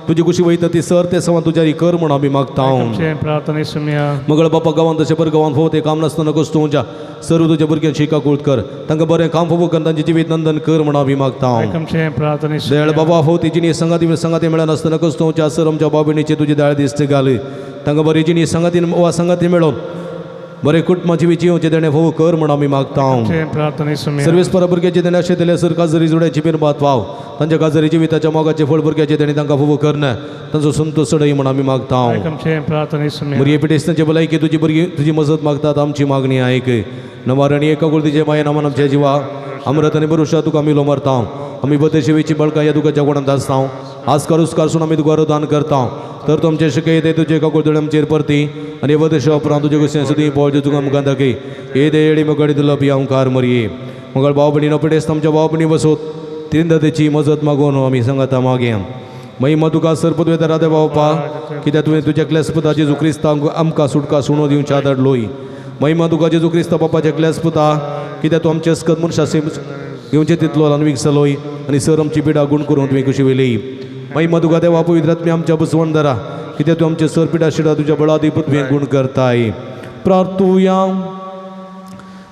तुजी कुशी वयता ती सर ते सवा तुज्या कर म्हण आमी मागता आयकमचे प्रार्थने मगळ बापा गांवांत तशें बरें गांवांत फोव ते काम नासतना कश्टोवच्या सर्व तुज्या भुरग्यांक शिका कुळत कर तांकां बरें काम फोव कर तांचे जिवीत नंदन कर म्हण आमी मागता आयकमचे प्रार्थने दयाळ बाबा फोव ती जिणी संगाती मेळना नासतना कश्टोवच्या सर आमच्या बाब भयणीचे तुजे दयाळ दिश्ट घाल तांकां बरी जिणी संगातीन वा संगाती मेळोन बरे कुटुंबाची विचीवचे तेणे फोव कर म्हण आमी मागता प्रार्थने सर्वेस्परा भुरग्याचे तेणे अशें तेले सर काजरी जोड्याची बिरबात वाव तांच्या काजरी जिविताच्या मोगाचे फळ भुरग्याचे तेणे तांकां फोव करना तांचो संतोष सडय म्हण आमी मागता आयकमचे प्रार्थने भुरगे पिडेस्तांचे भलायकी तुजी भुरगीं तुजी मजत मागतात आमची मागणी आयक नवार आनी एका कुळतीचे मायेन आमान आमच्या जिवा अमृत आनी भरोशा तुका मिलो मारता आमी बदेशेवेची बळकां ह्या तुका जगोणांत आसता आज करूसकारसून आमी तुका दान करता तर तुमचे शिकय ते तुजे एका कुळतडे आमचेर परती आनी बदेशा उपरांत तुजे कुशें सुदी पळ तुका मुखार दाखय हे देडी मगडी तुला पियांकार मरये मगळ भाव भयणीनो पिडेस्त आमच्या भाव भयणी बसोत तीन दातेची मजत मागोवन आमी सांगाता मागया महिमा तुका सरपद वेता राधे बावपा कित्याक तुवें तुज्या क्लेस्पता जेजू क्रिस्तांक आमकां सुटका सुणो दिवच्या धाडलोय महिमा तुका जेजू क्रिस्ता बापाच्या क्लेस्पता कित्याक तूं आमचे अस्कत मनशा घेवचे तितलो ल्हानवीक जालोय आनी सर आमची पिडा गुण करून तुवें कशी वेली महिमा तुका देवा पवित्रात्मे आमच्या बसवण धरा कित्याक तूं आमचे सर पिडा शिडा तुज्या बळादी पृथ्वेक गुण करताय प्रार्थुया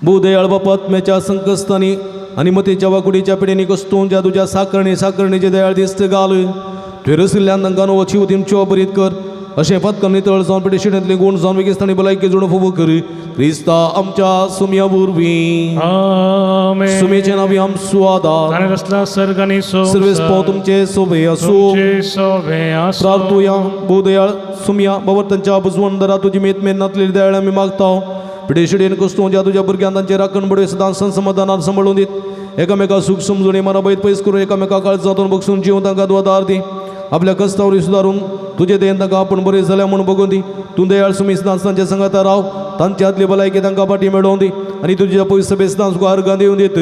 भूदयाळ बापात्म्याच्या संकस्तांनी आनी मतेच्या वाकुडीच्या पिडेनी कस्तून ज्या तुज्या साकरणीचे दयाळ दिश्ट घाल तुवें रसिल्ल्यान तांकां नवो जीव दिवचो बरीत कर अशें पत्कन नितळ जावन पिडे शिडेंतले गुण जावन वेगिस्तांनी भलायकी जोड फोव कर क्रिस्ता आमच्या सुमया वरवीं आमेन सुमेचे नावी आम सुवादार ताणे रचला सर्ग आनी सर्वेस पाव तुमचे सोबे असो प्रार्थुया भूदयाळ सुमया बाबा बुजवण दरा तुजी मेतमेन नातलेली दयाळ आमी मागता पिडे शिडेन कस्तू ज्या तुज्या भुरग्यांक तांचे राखण बडय सदां समाधानान सांबाळून दीत एकामेका सुख समजुणी मना बैत पयस करून एकामेका काळजातून बगसून जीवन तांकां द्वादार दी आपल्या कस्तावरी सुदारून तुजे देन तांकां आपण बरें जाल्या म्हूण बगोवन दी तूं दयाळ सुमीस तांच्या संगाता राव तांचे आदली भलायकी तांकां फाटी मेळोवन दी आनी तुज्या पयस बेसतां तुका अर्गां दिवन दीत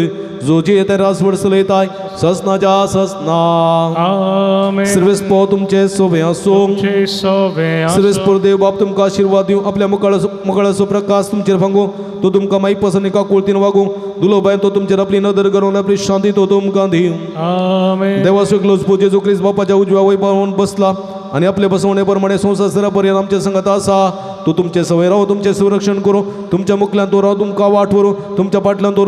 जोजी येता रासवड चलयताय ससनाच्या ससना सर्वेस पो तुमचे सोबे आसूं सर्वेस पर देव बाप तुमकां आशिर्वाद दिवं आपल्या मुखाळाचो प्रकाश तुमचेर फांगो तो तुमकां माई पसन एका कुळतीन वागूं दुलो बाय तो तुमचेर आपली नदर करून आपली शांती तो तुमकां दिवं देवा सुखलोच पो जेजू क्रिस्त बापाच्या उजव्या वैभवान बसला आनी आपले बसवणे प्रमाणे संवसारा पर्यंत आमच्या संगत आसा तूं तुमचे सवय राव तुमचे संरक्षण करूं तुमच्या मुखल्यान तो राव तुमकां वाट वरूं तुमच्या फाटल्यान तो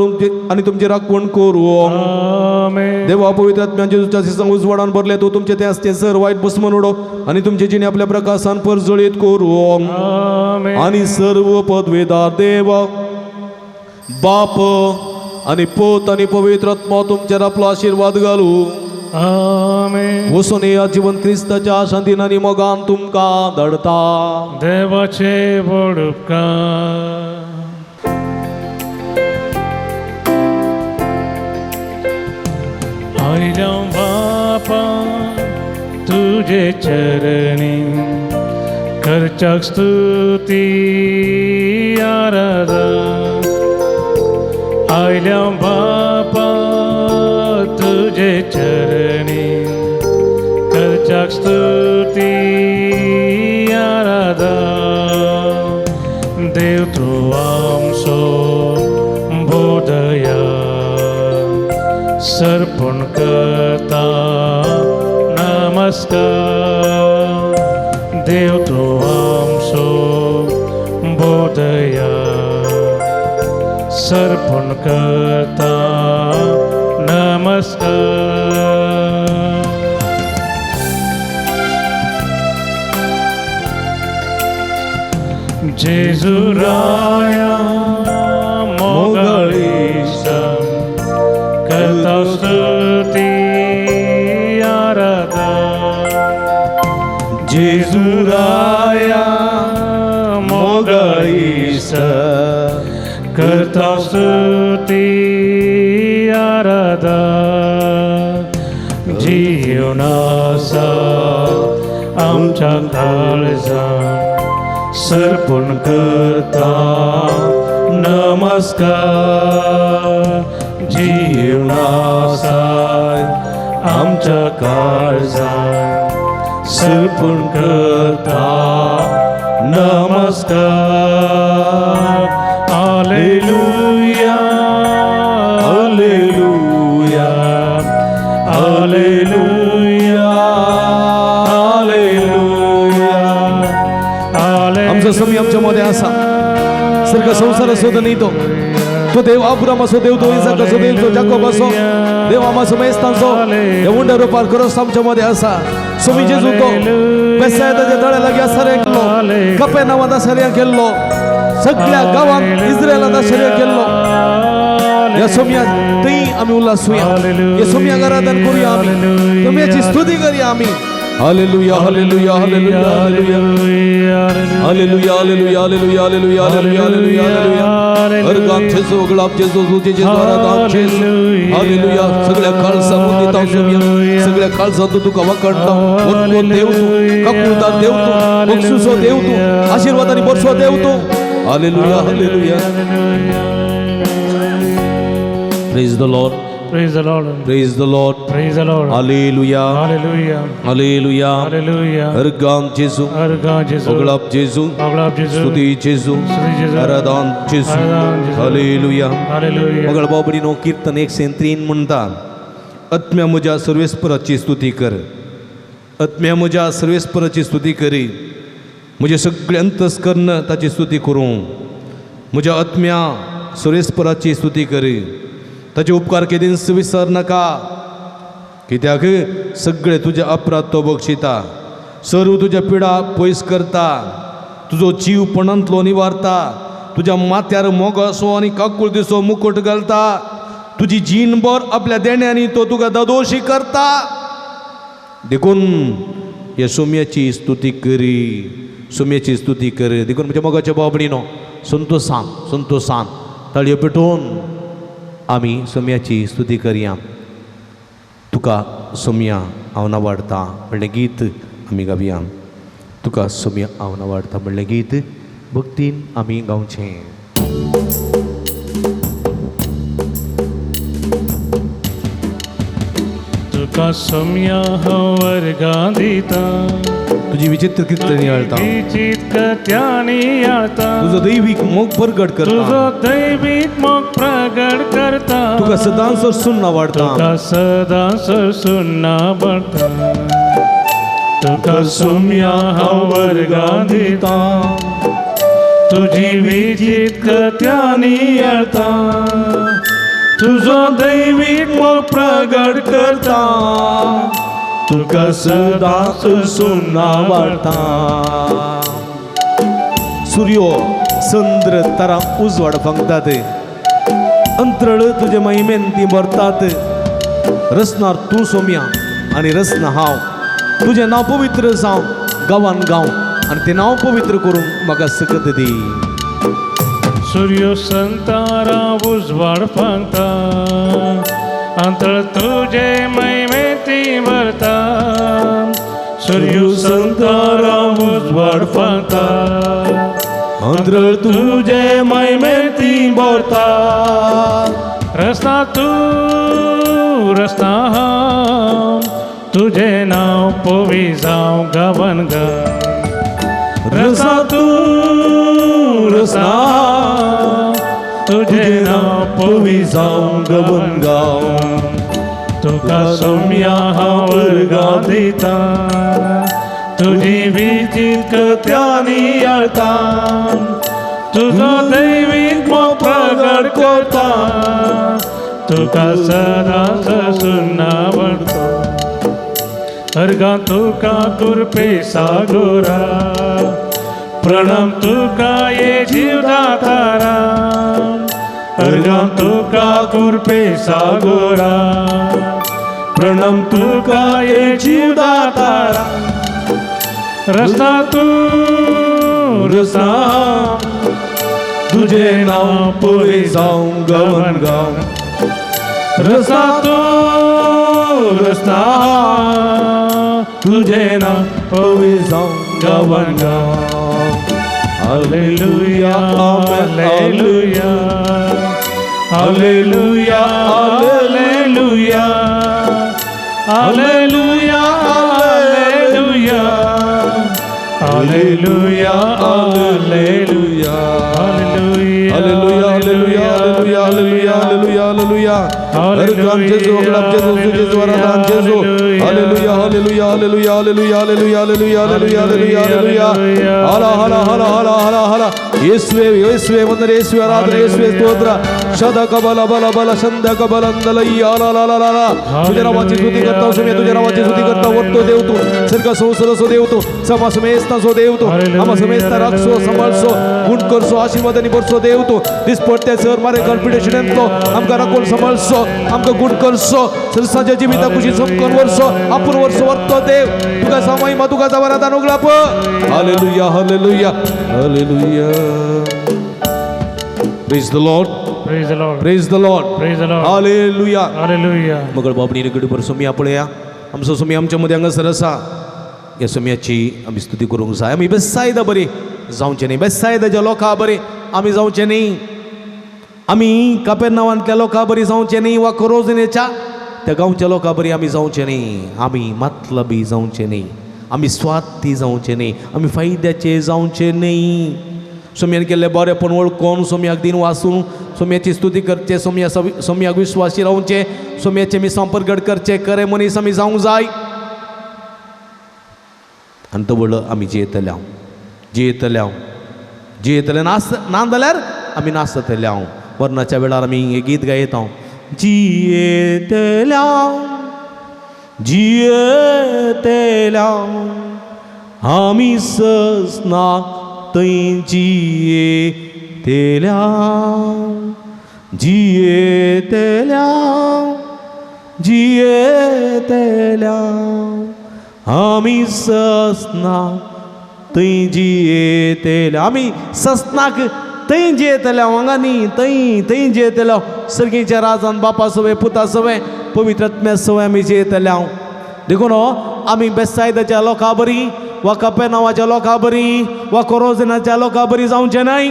आनी तुमची राखण करूं देवा पवित्र आत्म्यान जेजूच्या सिसांक उजवाडान भरले तो तुमचे ते आसते सर वायट बसमन उडो आनी तुमचे जिणे आपल्या प्रकाशान परजळीत करूं आनी सर्व पदवेदार देवा बाप आनी पोत आनी पवित्र आत्मा तुमचेर आपलो आशिर्वाद घालूं वसून या जीवन क्रिस्ताच्या शांतीन आनी मोगान तुमकां धाडता देवाचे व्हड उपकार आयल्या बापा तुझे चरणी करच्याक स्तुती आराधन आयल्या बापा तुझे चरणी करच्याक स्तुती आराधन देव तू आमचो बोधया सर्पण करता नमस्कार देव तो आमचो बोधया सर्पण करता नमस्कार जेजू राया मोगळीसा करता स्तुती आराधन जेजू राया मोगळीसा करता स्तुती आराधन जीवनासा आमच्या काळजान सर्पण करता नमस्कार जीवनासाय आमच्या काळजान सर्पण करता नमस्कार हालेलुया हालेलुया हालेलुया हालेलुया आमचा समय आमच्या मध्ये असा सारखा संसार असो तर नाही तो देव अब्राम असो देव तो इसाक असो देव तो जाकोब असो देव आमाचो मेस्तांचो हे उंडर पार करोस आमच्या मध्ये असा सोमी जेजू तो बेसायदाच्या तळ्या लागी आसरे केल्लो कपे नावात आसरे केल्लो सगळ्या गावात इस्रायलात आसरे केल्लो या सोम्या थंय आमी उल्हासूया या सोम्याक आराधन करूया आमी सोम्याची स्तुती करूया आमी hallelujah hallelujah hallelujah hallelujah hallelujah hallelujah hallelujah hallelujah hallelujah hallelujah हर गाम जेजू गुलाब जेजू तुझे जेजू आराधन जेजू हालेलुया सगळ्या काळसा मुंदी तावसुया सगळ्या काळसा तुका वकडता वक्को देव तू ककुलदार देव तू बक्षुसो देव तू आशीर्वादानी बरसो देव तू hallelujah hallelujah praise the Lord Praise the Lord. Praise the Lord Praise the Lord. Hallelujah Hallelujah. Hallelujah Hallelujah. हर गाम जेजू Argan Jesus. गुलाब जेजू Aglab Jesus. स्तुती जेजू स्तुती जेजू. आराधन जेजू आराधन जेजू. Hallelujah Hallelujah. मगळ बाबडीनो कीर्तन 103 म्हणटा आत्म्या म्हज्या सर्वेस्पराची स्तुती कर आत्म्या म्हज्या सर्वेस्पराची स्तुती करी म्हजे सगळे अंतस्करण ताची स्तुती करूं म्हज्या आत्म्या सर्वेस्पराची स्तुती करी ताचे उपकार केदींच विसर नाका कित्याक सगळे तुजे अपराध तो बक्षिता सर्व तुज्या पिडा पयस करता तुजो जीव पणांतलो निवारता तुज्या माथ्यार मोगो असो आनी काकूळ दिसो मुकुट घालता तुजी जीणभर आपल्या देण्यांनी तो तुका ददोशी करता देखून ह्या सोम्याची स्तुती करी सोम्याची स्तुती कर देखून म्हज्या मोगाच्या बाबडीनो संतोषान ताळयो पेटोवन आमी सोम्याची स्तुती करया तुका सोम्या हांव नावाडटा म्हणलें गीत आमी गावया तुका सोम्या हांव नावाडटा म्हणलें गीत भक्तीन आमी गावचें तुका सोम्या हांव वर्गां दिता तुजी विचित्र कीर्तनी आळता विचित्रत्यानी आळता तुजो दैवीक मोग प्रगट करता तुझो दैवीक मोग प्रगट करता तुका सदांसर सुन्न नावाडता तुका सदांसर सुन्ना बळटा तुका सोम्या हांव वर्गां दिता तुजी विचित्रत्यानी आळता तुझो दैवीक मोग प्रगट करता तुका सदांच सुन्ना वाडटा सूर्यो चंद्र तारा उजवाड फंगतात अंतरळ तुजे महिमेन ती भरतात रचणार तूं सोम्या आनी रचना हांव तुजें नांव पवित्र जावं गांवान गांव आनी तें नांव पवित्र करूंक म्हाका सकत दी सूर्यो संतारा उजवाड फांगता अंतर तुझे महिमेती भरता सूर्य संताराम उजवाड फळता अंतर तुझे महिमेती भरता रस्ता तू रस्ता हांव तुझे नाव पोवी जावं गावन गा रस्ता तू रस्ता हांव तुझे नाव पोवी जावं गावन गाव तुका सोम्या हांव वर्गां दिता तुझी विचित कथ्यांनी आळता तुजो दैवीक मोग प्रगट करता तुका सदांच सुनावडतो अर्गां तुका कुरपे सागोरा प्रणाम तुका ये जीवदातारा अर्गां तुका कुरपे सागोरा प्रणाम तुका ये जीवदातारा रस्ता तू रस्ता तुझे नाव पुरी जाऊं गवन गाव रस्ता तू रस्ता तुझे नाव पुरी जाऊं गवन गाव hallelujah hallelujah hallelujah hallelujah hallelujah hallelujah hallelujah hallelujah hallelujah hallelujah hallelujah hallelujah hallelujah अर्गाम जेजू अगलाम जेजू जेजू वरदान Jezu hallelujah hallelujah hallelujah hallelujah hallelujah hallelujah hallelujah hallelujah हाला हाला हाला हाला हाला हाला येशुवे येशुवे वंदन येशुवे आराधना येशुवे स्तोत्र शदा कबला बला बला संध्या कबलंदलई ला ला ला ला ला तुझ्या नावाची स्तुती करता सुमे तुझ्या नावाची स्तुती करता वरतो देव तू सर्ग संसार सो देव तू समा समेस्ता सो देव तू आमा समेस्ता राखसो संभाळसो गुण करसो आशीर्वादानी बरसो देव तू दिसपडते सर मारे कॉन्फिडेंस येतो आमका राखोल संभाळसो आमका गुण करसो सरसाच्या जीविता कुशी संकन वर्षो आपूर वर्षो वरतो देव तुका समाई मा तुका वरदान उगलाप hallelujah hallelujah hallelujah praise the Lord Praise the Lord. Praise the Lord Praise the Lord. Hallelujah Hallelujah. मगळ बाबणी Nigdi पर सोमी आपल्या आमचो सोमी आमच्या मध्ये हांगा सरसा या सोम्याची आमी स्तुती करूंक जाय आमी बेसायदा बरी जावचे न्ही बेसायदाच्या लोकां बरी आमी जावचे न्ही आमी कापेरनावांतल्या लोकां बरी जावचे न्ही वा कोरोजिनेच्या त्या गांवच्या लोकां बरी आमी जावचे न्ही आमी मतलबी जावचे न्ही आमी स्वार्थी जावचे न्ही आमी फायद्याचे जावचे न्ही सोम्यान केल्ले बरेपण वळखून सोम्याक दिन वाचून सोम्याची स्तुती करचे सोम्याक विश्वासी रावचे सोम्याचे मी संपर्क करचे खरे मनीस आमी जावंक जाय आनी तो व्हडलो आमी जियेतले ना जाल्यार आमी नासतले हांव वर्णाच्या वेळार आमी हें गीत गायत हांव जियेतल्या आमी ससनाक थंय जियेतल्या आमी ससनाक थंय जियेतल्या आमी ससनाक थंय जियेतल्या हांगा न्ही थंय जियेतल्या सर्गीच्या राजान बापा सवय पुता सवय पवित्र आत्म्या सवय आमी जियेतल्या देखून आमी बेसायदाच्या लोकां बरी वा कपेरनावाच्या लोकां बरी वा कोरोजिनाच्या लोकां बरी जावचे न्हय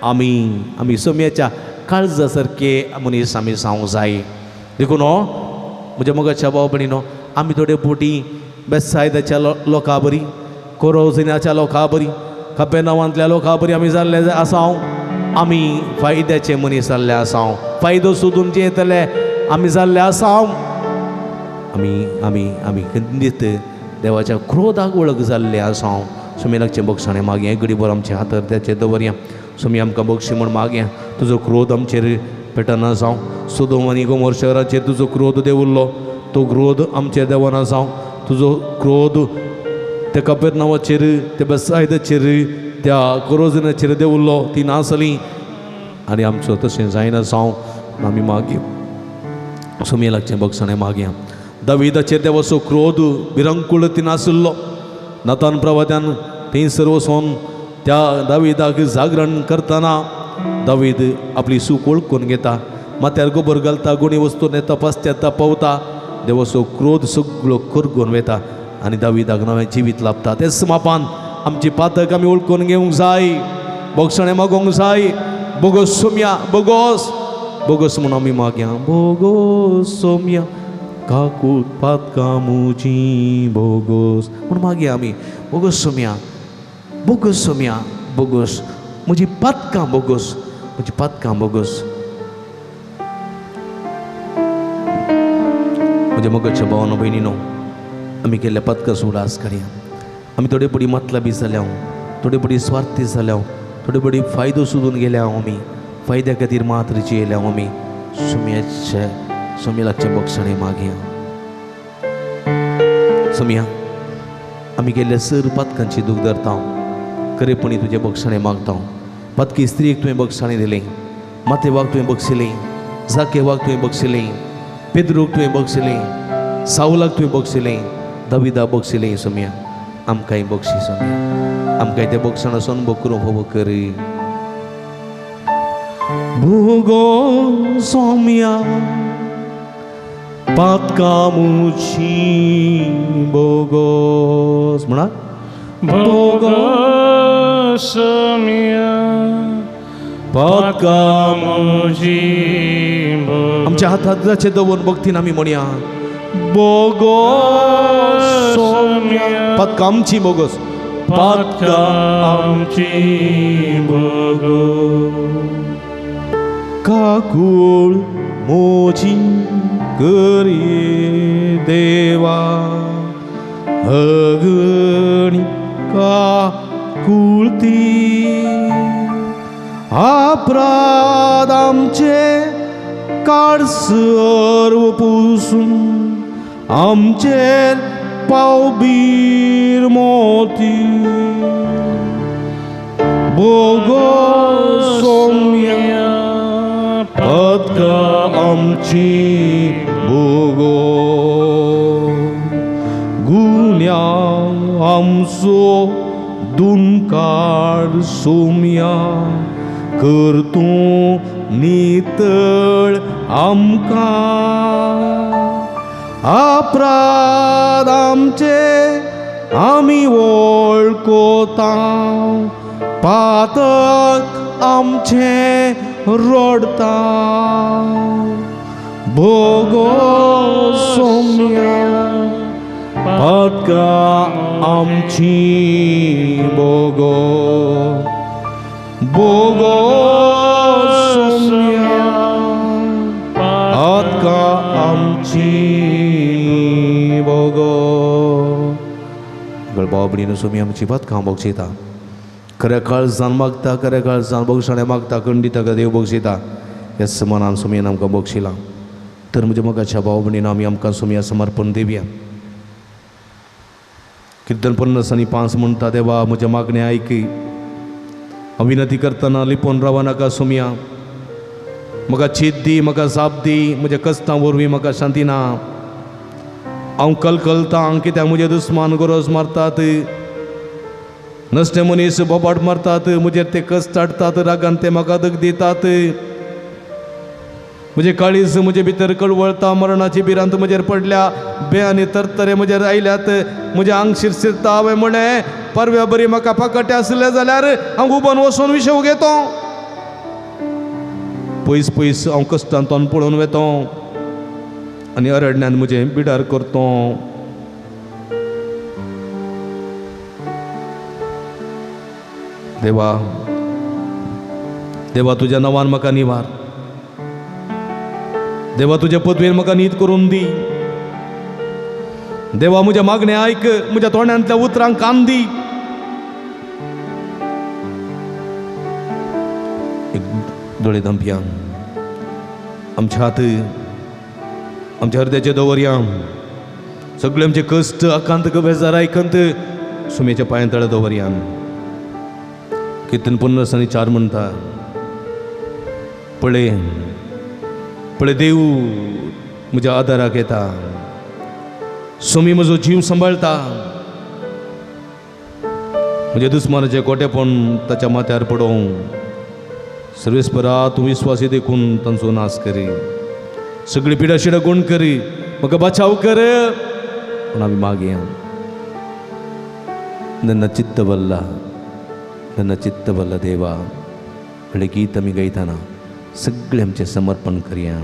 आमी सोम्याच्या काळजा सारके मनीस आमी जावंक जाय देखून म्हज्या मोगाच्या भाव भयणीनो आमी थोडे पोटी बेसायदाच्या लोकां बरी कोरोजिनाच्या लोकां बरी कपेरनावांतल्या लोकां बरी आमी जाल्ले आसांव आमी फायद्याचे मनीस जाल्ले आसांव फायदो सोदून जियेतले आमी जाल्ले आसांव आमी खंडीत देवाच्या क्रोधाक वळख जाल्ले आसांव सोमी लागचें बक्षाणें मागया घडीभर आमच्या हातार त्याचेर दवरया सोमी आमकां बक्षी म्हण मागया तुजो क्रोध आमचेर पेटना जावं सोदोम आनी गोमोर शहराचेर तुजो क्रोध देंवल्लो तो क्रोध आमचेर देवना जावं तुजो क्रोध त्या कपेरनावाचेर त्या बेसायदाचेर त्या कोरोजिनाचेर देंवल्लो ती नासली आनी आमचो तशें जायना जावं आमी मागया सोमी लागचें बक्षाणें मागया दाविदाचेर देवाचो क्रोध भिरंकूळ ती नासलो नातान प्रवाद्यान थंयसर वचोन त्या दाविदाक जागरण करतना दावीद आपली चूक वळखून घेता माथ्यार गोबर घालता गुणी वस्तून तपासता तापवता देवाचो क्रोध सगळो करगून वेता आनी दाविदाक नवें जिवीत लाभता. तेच मापान आमची पातक आमी ओळखून घेवंक जाय, बोगसणें मागोवंक जाय. बोगोस सोम्या बोगोस बोगोस म्हूण आमी मागया. बोगोस सोम्या काकूट पातकां मुजी बोगोस म्हूण मागया आमी. बोगोस सोम्या बोगोस म्हजी पातकां बोगोस, म्हजी पातकां बोगोस. म्हज्या मोगाच्या भावानो भयणीनो, आमी केल्ल्या पातकां उडास काडया. आमी थोडे बडी मतलबी जाल्या, थोडे बडी स्वार्थी जाल्या, थोडे बडी फायदो सोदून गेल्या. आमी फायद्या खातीर मात्र जियेल्या. आमी सोम्याचे बोगसणें मागया. सोम्या, आमी गेल्ल्या सर पातकांची दूख धरता. खरेपणी तुजें बोगसणें मागता. पातकी स्त्रीक तुवें बोगसणें दिलें, मातेवाक तुवें बक्षिलें, जाकेवाक तुवें बक्षिलें, पेद्रूक तुवें बक्षिलें, सावलाक तुवें बक्षिलें, दाविदाक बक्षिलें. सोम्या आमकांय बक्षी. सोम्या आमकांय त्या बोगसणासून बोकरूं फोव कर. भोगो सोम्या पातकां मुजी बोगोस म्हणा. बोगोस सोम्या पातकां मुजी बोगोस. आमच्या हाताचे दवरून भक्तीन आमी म्हणया. बोगोस सोम्या पातकां आमची बोगोस, पातकां आमची बोगोस. काकूळ मोजी करी देवा अगणी काकुळती. अपराध आमचे काड सर्व पुसून आमचेर पावबीर मोती. बोगोस सोम्या पातकां आमची बोगोस. गुन्या आमचो दुनकार सोम्या कर तूं नितळ आमकां. अपराध आमचे आमी वळखता, पातक आमचे रडता. बोगोस सोम्या पातकां आमची बोगोस. बोगोस सोम्या पातकां आमची बोगोस. गळभाव भयणीनो, सोम्या आमची पातकां बोगशिता. खऱ्या काळजान मागता, खऱ्या काळजान बोगसणें मागता, खंडीत ताका देव बोगशिता. ह्या मनान सोम्यान आमकां बोगशिला. तर म्हज्या मोगाच्या भाव भयणीनो, आमी आमकां सोम्या समर्पण दिवया. कीर्तन 50:5 म्हणटा. देवा म्हज्या मागणें आयक. हांव विनंती करतना लिपोवन रावा नाका. सोम्या म्हाका चीत दी, म्हाका जाप दी. म्हज्या कश्टां वरवीं म्हाका शांती ना. हांव कलकलतां कित्याक म्हजे दुस्मान गरज मारतात. नसते मनीस बोबाट मारतात. म्हजेर ते कश्ट हाडटात. रागान ते म्हाका दूख दितात. म्हजे काळीज म्हजे भितर कळवळटा. मरणाची भिरांत म्हजेर पडल्या. बेआनी तरतरे म्हजेर आयल्यात. म्हजें आंग शिरशिरता. हांवें म्हळें परव्या बरी म्हाका पाकटे आसले जाल्यार हांव उबोन वचून विशव घेतो. पयस पयस हांव कश्टान तोंड पळोवन वेतो आनी अरण्यान म्हजें बिडार करतो. देवा देवा तुज्या नांवान म्हाका निवार. देवा तुज्या पदवेर म्हाका न्हीद करून दी. देवा म्हज्या मागणें आयक. म्हज्या तोंडांतल्या उतरांक कान दी. दोळे धांपया. आमचे हात आमच्या हृदयाचे दवरया. सगळे आमचे कश्ट आकांत बेजार आयकंत सोम्याच्या पांया तळे दवरया. कीर्तन 50:4 म्हणटा. पळय पळय देव म्हज्या आदाराक येता. सोमी म्हजो जीव सांबाळटा. म्हज्या दुस्मानाचे कोटेपण ताच्या माथ्यार पडोवं. सर्वेस्परा तूं विश्वासी देखून तांचो नाश करी, सगळी पिडा शिडा गुण करी, म्हाका बचाव कर म्हूण आमी मागया. ನನ್ನ चित्तवल्ल देवा, हे गीत आमी गायताना सगळे आमचें समर्पण करया.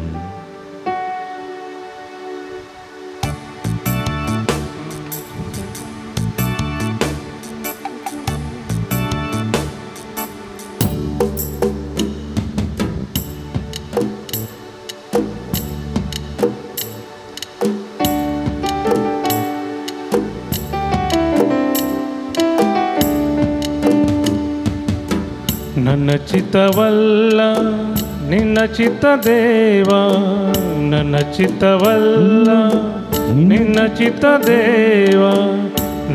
ನನ್ನ ಚಿತ್ತವಲ್ಲ ನಿನ್ನ ಚಿತ್ತ ದೇವ, ನನ್ನ ಚಿತ್ತವಲ್ಲ ನಿನ್ನ ಚಿತ್ತ ದೇವ,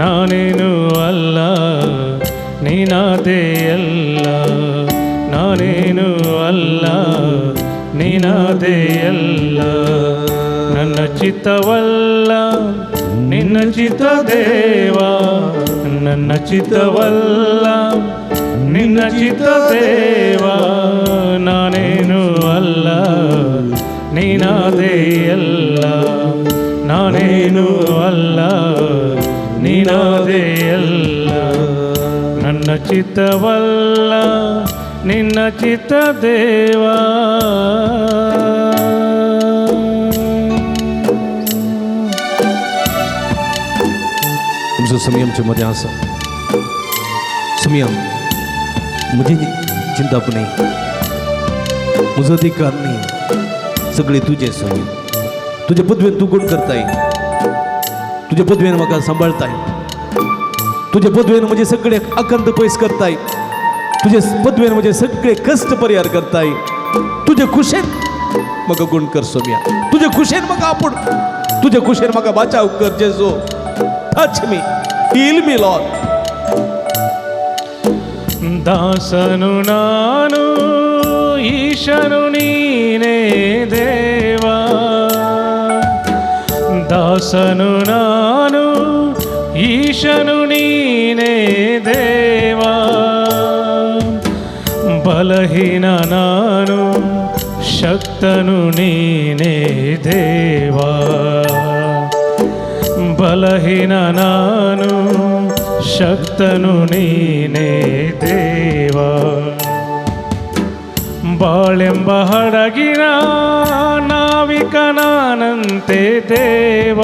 ನಾನೇನು ಅಲ್ಲ ನೀನಾದೇ ಎಲ್ಲ, ನಾನೇನು ಅಲ್ಲ ನೀನಾದೇ ಎಲ್ಲ. ನನ್ನ ಚಿತ್ತವಲ್ಲ ನಿನ್ನ ಚಿತ್ತ ದೇವ, ನನ್ನ ಚಿತ್ತವಲ್ಲ ನಿನ್ನ ಚಿತ್ತ ದೇವ, ನಾನೇನು ಅಲ್ಲ ನೀನಾದೇ ಎಲ್ಲ, ನಾನೇನು ಅಲ್ಲ ನೀನಾದೇ ಎಲ್ಲ. ನನ್ನ ಚಿತ್ತವಲ್ಲ ನಿನ್ನ ಚಿತ್ತ ದೇವ. तुमचं संयमच्यामध्ये असं संयम, मुझे चिंता पण नाही, मुझं अधिकार नाही, सगळे तुझे संयम. तुझ्या पदवीन तू गुण करताय, तुझ्या पदवीन म्हाका सांभाळताय, तुझ्या पदवीन म्हणजे सगळे अखंड पयस करताय, तुझे पदवीन म्हणजे सगळे कष्ट परिहार करताय. तुझे खुशेन म्हाका गुण कर सोम्या, तुझे खुशेन म्हाका आपूण, तुझे खुशेन म्हाका बचाव कर Jezu. Touch me, heal me lord. ದಾಸನು ನಾನು ಈಶನು ನೀನೇ ದೇವ, ದಾಸನು ನಾನು ಈಶನು ನೀನೇ ದೇವ, ಬಲಹೀನ ನಾನು ಶಕ್ತನು ನೀನೇ ದೇವ, ಬಲಹೀನ ನಾನು ಶಕ್ತನು ನೀನೇ ದೇವ. ಬಾಳೆಂಬ ಹಡಗಿನ ನಾವಿಕನಾನಂತೆ ದೇವ,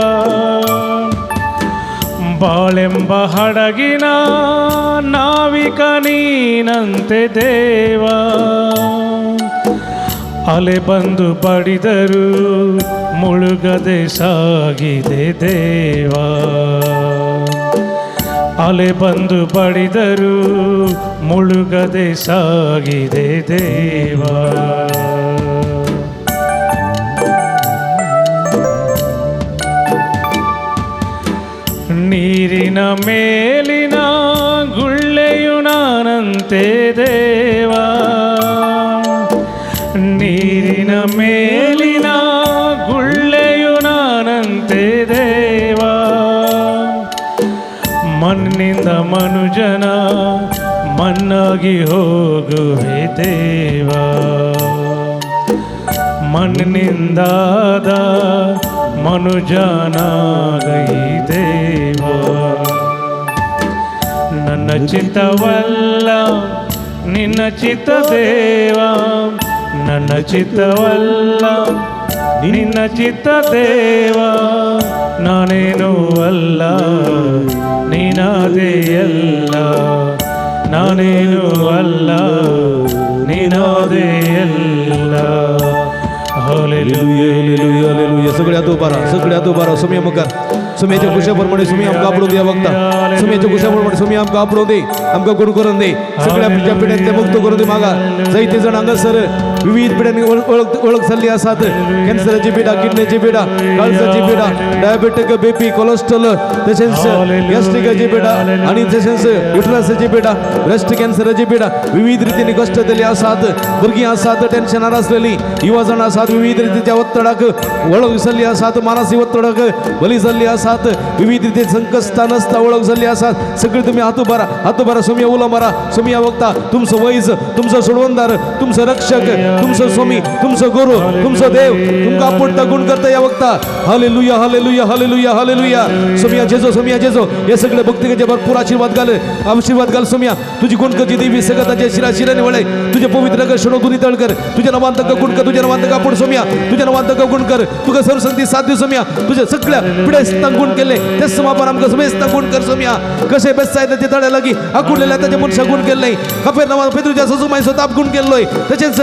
ಬಾಳೆಂಬ ಹಡಗಿನ ನಾವಿಕ ನೀನಂತೆ ದೇವ. ಅಲೆ ಬಂದು ಬಡಿದರು ಮುಳುಗದೆ ಸಾಗಿದೆ ದೇವ, ಅಲೆ ಬಂದು ಬಡಿದರು ಮುಳುಗದೆ ಸಾಗಿದೆ ದೇವ. ನೀರಿನ ಮೇಲಿನ ಗುಳ್ಳೆಯು ನಾನಂತೆ ದೇವ, ನೀರಿನ ಮೇಲಿನ ಗುಳ್ಳೆಯು ನಾನಂತೆ ದೇವ. ಮಣ್ಣಿಂದ ಮನುಜನ ಮಣ್ಣಾಗಿ ಹೋಗುವೆ ದೇವ, ಮಣ್ಣಿನಿಂದಾದ ಮನುಜನಾಗೈ ದೇವ. ನನ್ನ ಚಿತ್ತವಲ್ಲ ನಿನ್ನ ಚಿತ್ತ ದೇವ, ನನ್ನ ಚಿತ್ತವಲ್ಲ ನಿನ್ನ ಚಿತ್ತ ದೇವ, ನಾನೇನು ಅಲ್ಲ ನೀನಾದೇ ಎಲ್ಲ, ನಾನೇನು ಅಲ್ಲ ನೀನಾದೇ ಎಲ್ಲ. Hallelujah hallelujah hallelujah. सगळ्यात उभा राहा, सगळ्यात उभा राहा. सुमी मुखार सुमीच्या खुशाप्रमाणे सुमी आमकां आपडून द्या बघता, सुमीच्या खुशाप्रमाणे सुमी आमकां आपडून दे, आमकां गुण करून दे, सगळ्या पिढ्यांतले मुक्त करून दे. मागा जायते जण हांगासर विविध पिढ्यांनी ओळख झाली असतात. कॅन्सरची पिढा, किडनीची पिढा, काळजाची पिढा, डायबेटिक, बीपी, कोलेस्ट्रॉल, तसेच गॅस्ट्रिकची पिढा आणि तसेच युटरसची पिढा, ब्रेस्ट कॅन्सरची पिढा विविध रीतीने कष्ट दिले असतात. भुरगीं असतात टेन्शनार असलेली, युवजण असतात विविध रीतीच्या ओत्तडाक ओळख झाली असतात. मानसिक ओत्तडाक बली झाली असतात. विविध रीती संकष्ट नसता ओळख झाली असतात. सगळे तुम्ही हात भरा सोमिया उला मारा. सोमिया वक्ता तुमचं वैज, तुमचं सोडवणदार, तुमचं रक्षक, तुमचं स्वामी, तुमचं गुरु, तुमचं देव, तुमका आपण गुण करता या वक्ता. Hallelujah hallelujah hallelujah hallelujah. सोमिया जेजो हे सगळे भक्तीचे भरपूर आशीर्वाद घाल सोमिया. तुझी गुणकरची देवी सगळ्याच्या शिराने वळे. तुझे पवित्र कर शोनो गुणी तळकर. तुझ्या नवांतक गुण कर, तुझ्या नवांतक आपण सोमिया, तुझ्या नवांतक गुण कर. तुका सर्वसंती साध्य सोमिया. तुझ्या सगळ्या पिढ्या गुण केले ते समापन आमका समेस्त गुण कर सोमिया. कसे बेसाय ते तळे लागी आकुडलेल्या त्याच्या मनुष्य गुण केले नाही. खपेर नावा पेतृच्या सजुमाई स्वताप गुण केलोय. तसेच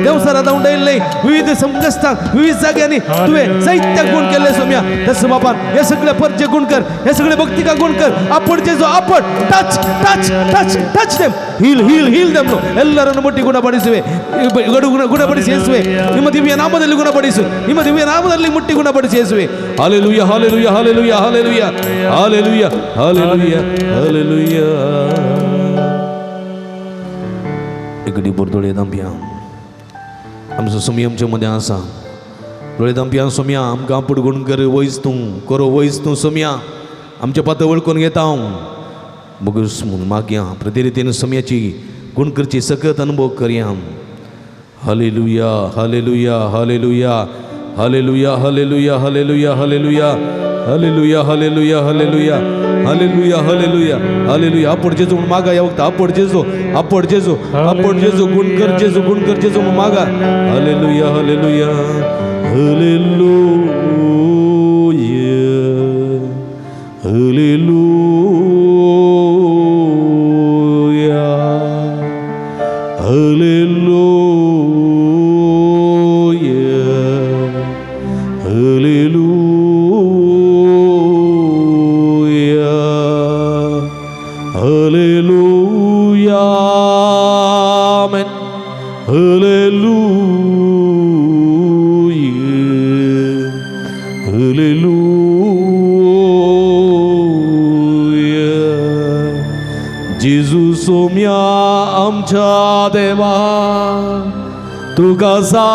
देवसारा दाऊन नाही. विविध संकष्ट विविध जाग्यांनी तुझे साहित्य गुण केले सोमिया. ते समापन हे सगळे परचे गुण कर, हे सगळे भक्ती का गुण कर. आपण जे जो आपण touch touch touch touch them heal them ಎಲ್ಲರನ್ನು ಮುಟ್ಟಿ ಗುಣಪಡಿಸುವೆ. ಗುಣಪಡಿಸಿ ಯೇಸುವೆ, ನಿಮ್ಮ ದಿವ್ಯ ನಾಮದಲ್ಲಿ ಗುಣಪಡಿಸು. ನಿಮ್ಮ ದಿವ್ಯ ನಾಮದಲ್ಲಿ ಮುಟ್ಟಿ ಗುಣಪಡಿಸಿ ಯೇಸುವೆ. Hallelujah hallelujah hallelujah hallelujah hallelujah hallelujah hallelujah. इकडे बोरदोळे दांपिया आमचो सोमी आमच्या मध्ये आसा. दोळे दांपिया सोम्या आमकां आपूण गुण कर. वयस तूं करो, वयस तूं सोम्या. आमच्या पातळ वळखून घेता हांव बघूस म्हणून मागया. प्रति रितीन सोम्याची गुण करची सकत अनुभव करया. Hallelujah hallelujah hallelujah hallelujah hallelujah hallelujah hallelujah hallelujah hallelujah hallelujah hallelujah hallelujah hallelujah. आपण जेजू म्हणून मागा या वक्त. आपण जेजू गुण कर, जेजू म्हणून मागा. हालेलुया हालेलुया हालेलुया हालेलुया सोम्या आमच्या देवा तू कसा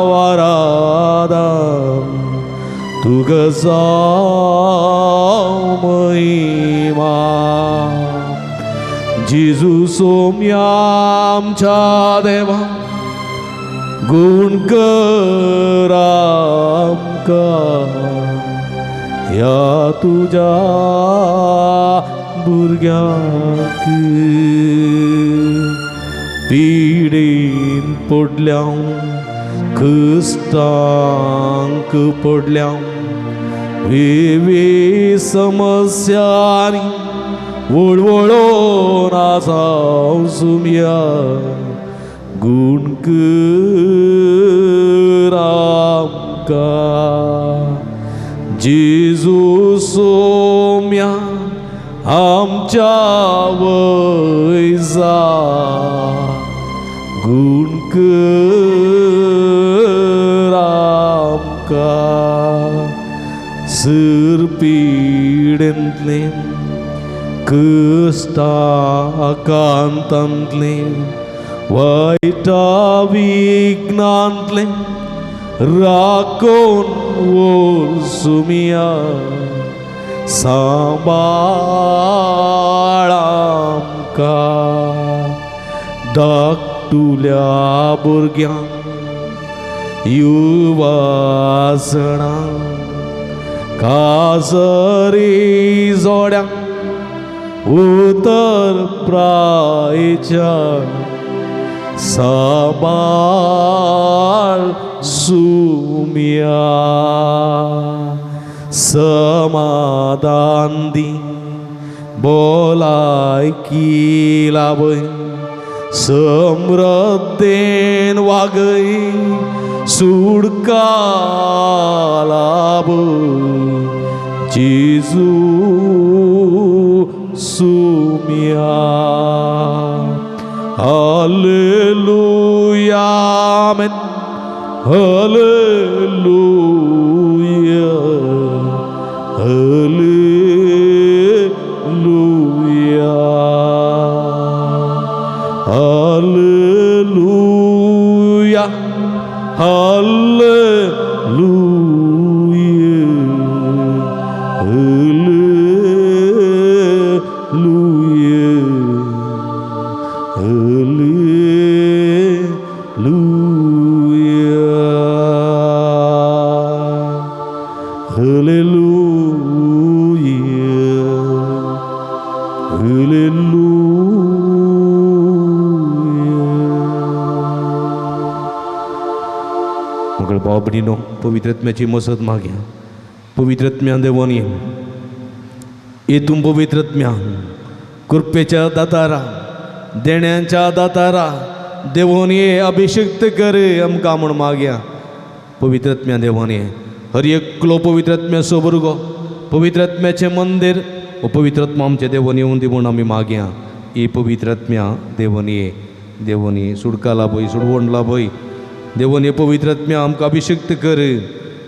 वरादा, तू कसा महिमा. जेजू सोम्या आमच्या देवा गुण कर आमका या तुझ्या भुरग्याक. पिडेन पडल्या कश्टांक पडल्या वेवे समस्यांनी वळवळोन आसा सोम्या गुण कर आमका. जेजू सोम्या आमच्या वैजा गुण कर आमका. सरपीडेंतले कश्टाकांतांतले वायटा विघ्नांतले राखून वळ सोम्या सांबाळ आमका. धाकटुल्या भुरग्यांक युवासणांक काजरी जोड्यांक उतर प्रायेच्या सांबाळ सोम्या. समाधान दी भलायकी लाभय समृद्धेन वागय सुडका लाभय. जेजू Saumya Hallelujah. Amen. Hallelujah. Hallelujah. Hallelujah. मग बाबडीनो पवित्रत्म्याची मसत माग्या पवित्रत्म्या देवान येतून पवित्रत्म्या कृपेच्या दातारा देण्याच्या दातारा देवान ये अभिषेक्त करे आमकां म्हण माग्या पवित्रत्म्या देवान ये हर एकलो पवित्रत्म्या सोबरगो पवित्रत्म्याचे मंदिर व पवित्रत्मा आमच्या देवान येऊन दी म्हण आमी माग्या ही पवित्रत्म्या देवान ये सुडकाला पळय सुडवणला पळय देवान ये पवित्रत्म्या आमकां अभिषेक्त कर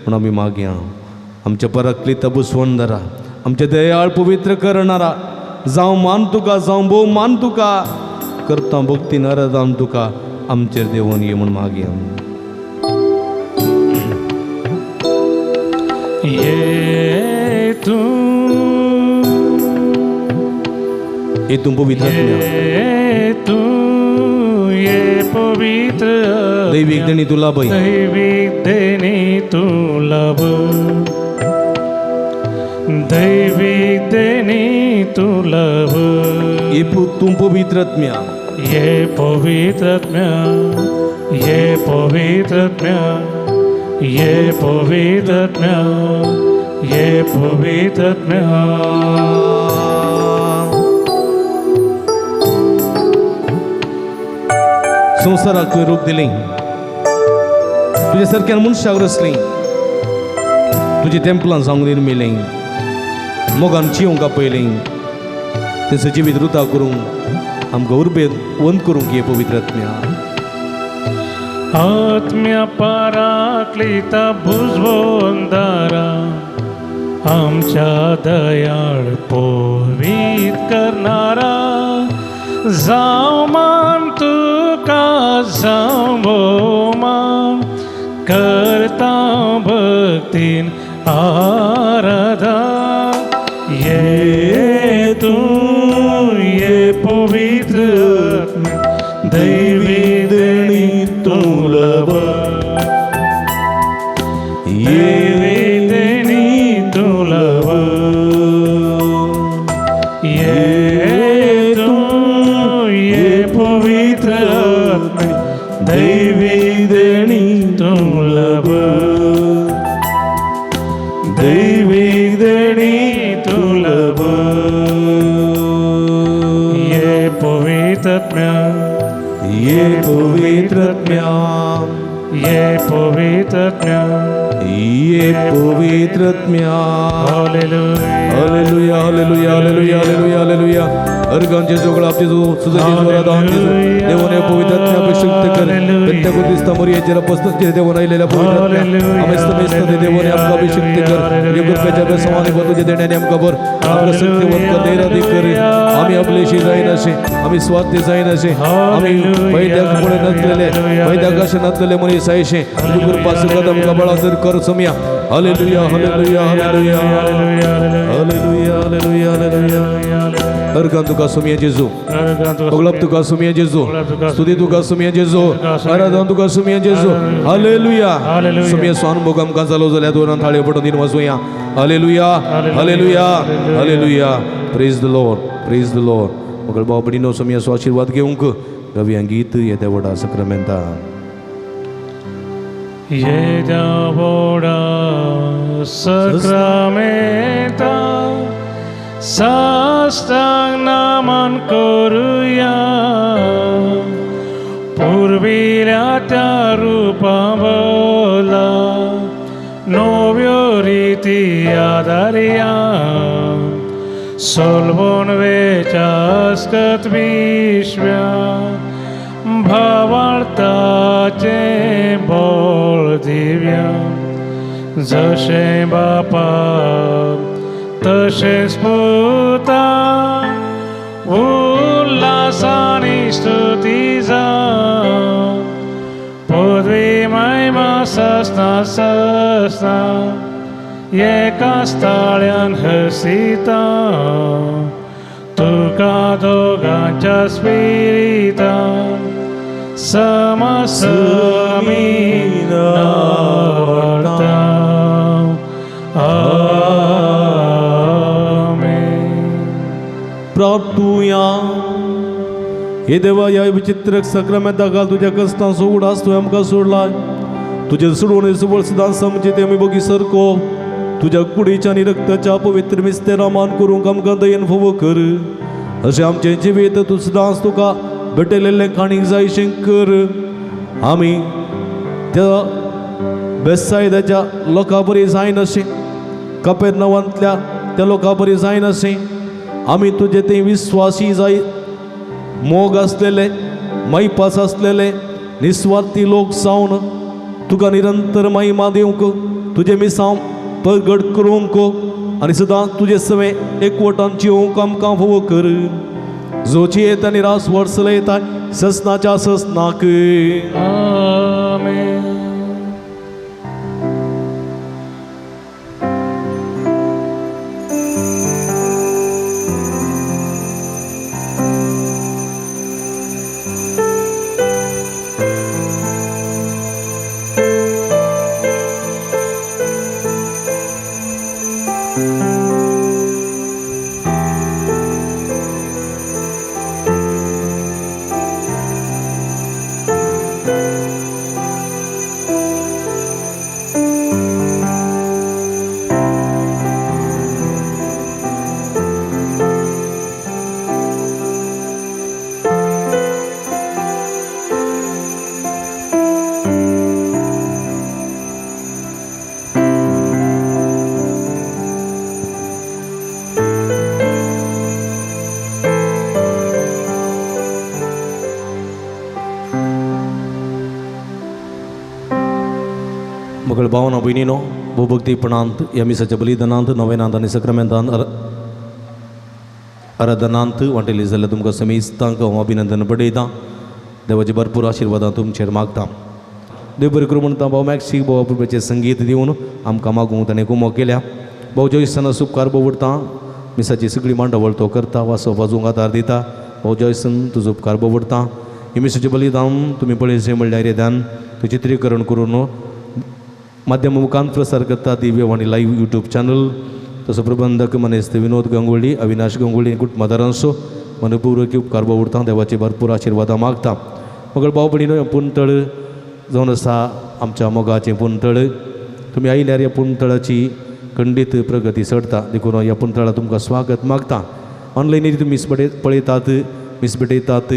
म्हण आमी माग्या आमच्या पराक्लित बुसवणदारा आमच्या दयाळ पवित्र करणारा जावं मान तुका जावं भोव मान तुका करता भक्ती नारादाम तुका आमचेर देवान ये म्हण माग्या येतून पवित्रत्म्या पवित्र दैविक देणी तुला पळय दैविक देणी तुला दैविक देणी तुला ये तू पवित्रत्म्या ये पवित्रत्म्या ये पवित्रत्म्या ये पवित्रत्म्या ये पवित्रत्म्या संसाराक तुवें रूप दिलें तुजे सारक्या मनशाक रचलें तुजी टेंपलां जावंक निर्मिलें मोगान जिवंक आपयलें तें जिवीत रुता करूंक आमकां उर्बेत वंत करूंक ये पवित्रत्म्या आत्म्या पराक्लिता भुजवंदारा आमच्या दयाळ पवित्र करणारा जावं मान तुका जावं मान करता भक्तीन आराधा ये तू ये पवित्र दैवी देणी तुला ये देणी तुला ये तू ये पवित्र दैवी देणी तुला दैवी देणी तुला ये पवित्रत्म्या ये पवित्रत्म्या ये पवित्रत्म्या ये पवित्रत्म्या hallelujah hallelujah hallelujah hallelujah hallelujah अर्गांचे जोगळा आपले सुजाचे स्वरादान देवाने पवित्रत्म्या अभिषेक्त कर पेंतकोस्ता मरियाच्या अपस्तचे देवाने आलेल्या पवित्रत्म्या आमेस्तमेस्त देवाने आमका अभिषेक्त कर युगपेच्या बेसमाने बतुजे देण्याने आमका बर आपले सत्यवंत कर दैराधी कर आम्ही आपलेशी जाईन असे आम्ही स्वार्थी जाईन असे आम्ही वैद्याकडे नसलेले वैद्याकाश नसलेले मनी सायशे कृपा कदम कबळा तर कर समया hallelujah hallelujah hallelujah hallelujah hallelujah hallelujah अर्गान तुका सुमिया जेजू ओगलाप तुका सुमिया जेजू स्तुती तुका सुमिया जेजू आराधना तुका सुमिया जेजू हालेलुया सुमिया स्वानुभोग आमकां जालो जाल्यार दोन थाळी पडून दिन वाजूया hallelujah hallelujah hallelujah praise the lord मोगल बाबडीनो सुमिया सो आशीर्वाद घेवंक रवी गीत येत्या वडा सक्रामेंता येत्या वडा सक्रामेंता साष्टांग नमन करूया पूर्विल्या त्या रूपा बोला नव्यो रीती आदारिया सोलबोन वेचास्कत विश्व्या भावार्थाचे बोळ दिव्या जशे बापा तशेच पुता उल्हासाने स्तुतीचा पदवी महिमा ससना एका स्थळ्यान हसिता तुका दोगांच्या स्पिरिता समसमी नावडता आमेन. प्रार्थूया. हे देवा, या विचित्र सक्रमेंताका तुझ्या कष्टांचो उडास तुवें आमकां सोडला. तुजे सोडून सुवर्सदान समजे ते आमी बगी सरको तुझ्या कुडीच्या आनी रक्ताच्या पवित्र मिस्तेरा मान करूंक आमकां दयेन फोव कर. अशें आमचें जिवीत तूं सदांच तुका भेटलेलें खाणीक जायशें कर. आमी त्या बेतसायदाच्या लोकां बरी जायन अशें, कपेरनावांतल्या त्या लोकां बरी जायन अशें आमी तुजे ते विस्वासी जाय, मोग आसलेले, मैपास आसलेले, निस्वार्थी लोक जावन तुका निरंतर महिमा दिवंक, तुजे मिसांव प्रगट करूंक आनी सदां तुजे सवे एकवटान जिवंक आमकां फोव कर. जोची येता निराश वर्सले येता ससनाच्या ससनाक आमेन. मगळ भावना भयणीनो, भोभक्तीपणांत ह्या मिसाच्या बलिदानांत नवेनांत आनी सक्रामेंतांत आराधनांत वांटेली जाल्यार तुमकां समेस्तांक हांव अभिनंदन पडयतां. देवाचे भरपूर आशिर्वादां तुमचेर मागतां. देव बरें करूं म्हणटा. भाव मॅक्सीक भावा पुरपेचें संगीत दिवन आमकां मागूंक ताणें कुमो केल्या. भाव जॉयसना उपकार भोवडटा. मिसाची सगळी मांडावळ तो करता, वासो वाजोवंक आदार दिता. भाव जॉयसन तुजो उपकार भोवडटा. हे मिसाचें बलिदान तुमी पळयचें म्हणल्यार येद्यान तूं चित्रीकरण करून माध्यम मुखांत प्रसार करता. Divyavani live YouTube channel. तसो प्रबंधक मनेस्त विनोद गंगोळी, अविनाश गंगोळी, कुटुंबादारांचो मनपूर्वक उपकार भोवडटा. देवाचे भरपूर आशिर्वादां मागता. मगळ भाव भयणीनो, हें पुंतळ जावन आसा आमच्या मोगाचें पुंतळ. तुमी आयल्यार ह्या पुंतळाची खंडीत प्रगती सडता. देखून ह्या पुंतळा तुमकां स्वागत मागता. ऑनलायनीर तुमी पळयतात, मिसबटयतात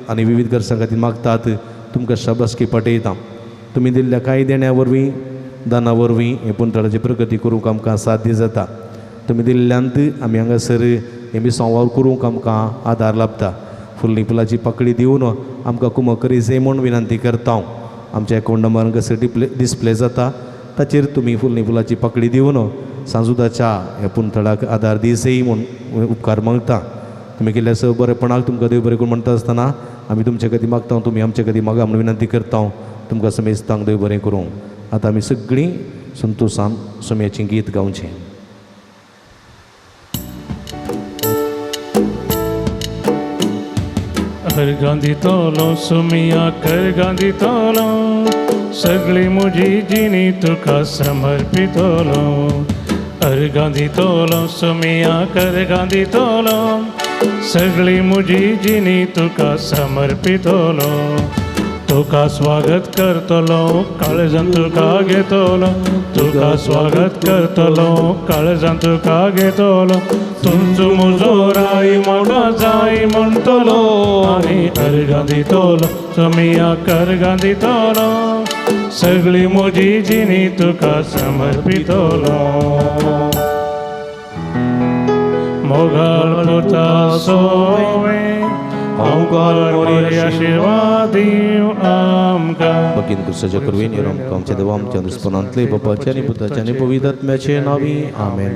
आनी विविध गरजां खातीर मागतात. तुमकां शाबासकी पाठयता. तुमी दिल्ल्या कांय देण्या वरवीं, दाना वरवीं हे पुंतळाची प्रगती करूंक आमकां साध्य जाता. तुमी दिल्ल्यांत आमी हांगासर हे मिसांव करूंक आमकां आदार लाभता. फुल्ली फुलाची पाकळी दिवन आमकां कुमो करीचे म्हूण विनंती करता. आमच्या अकावंट नंबर हांगासर डिस्प्ले जाता. ताचेर तुमी फुल्ली फुलाची पाकळी दिवन सांजुदाच्या ह्या पुंतळाक आदार दिसय म्हूण उपकार मागता. तुमी केल्ल्या स बरेपणाक तुमकां देव बरें करून म्हणटा आसतना आमी तुमचे खातीर मागता. तुमी आमचे खातीर मागा म्हूण विनंती करता. तुमकां समेस्तांक देव बरें करूं. आतां आमी सगळीं संतोशान सोम्याचें गीत गावचें. अर्गांदी तोलो सुमिया करगांदी तोलो सगळी मुजी जिणी तुका समर्पितोलो. अर्गांदी तोलो सुमिया करगांदी तोलो सगळी मुजी जिणी तुका समर्पितोलो. तुका स्वागत करतलो काळजान तुका घेतलो. तुका स्वागत करतलो काळजान तुका घेतलो. तुमचो म्हजो राय मोठो जाय म्हणटलो आनी अर्गां दितलो सोमिया अर्गां दितलो. सगळी म्हजी जिणी तुका समर्पितलो. मोगाळ पुता सोवे ओंकार मोरया आशीर्वाद दिव आमकां. बगीन कुर्साच्या करवीन आमच्या देवा आमच्या दुस्पनांतले बापाच्या आणि पुताच्या आणि पवित्र आत्म्याचे नावी आमेन.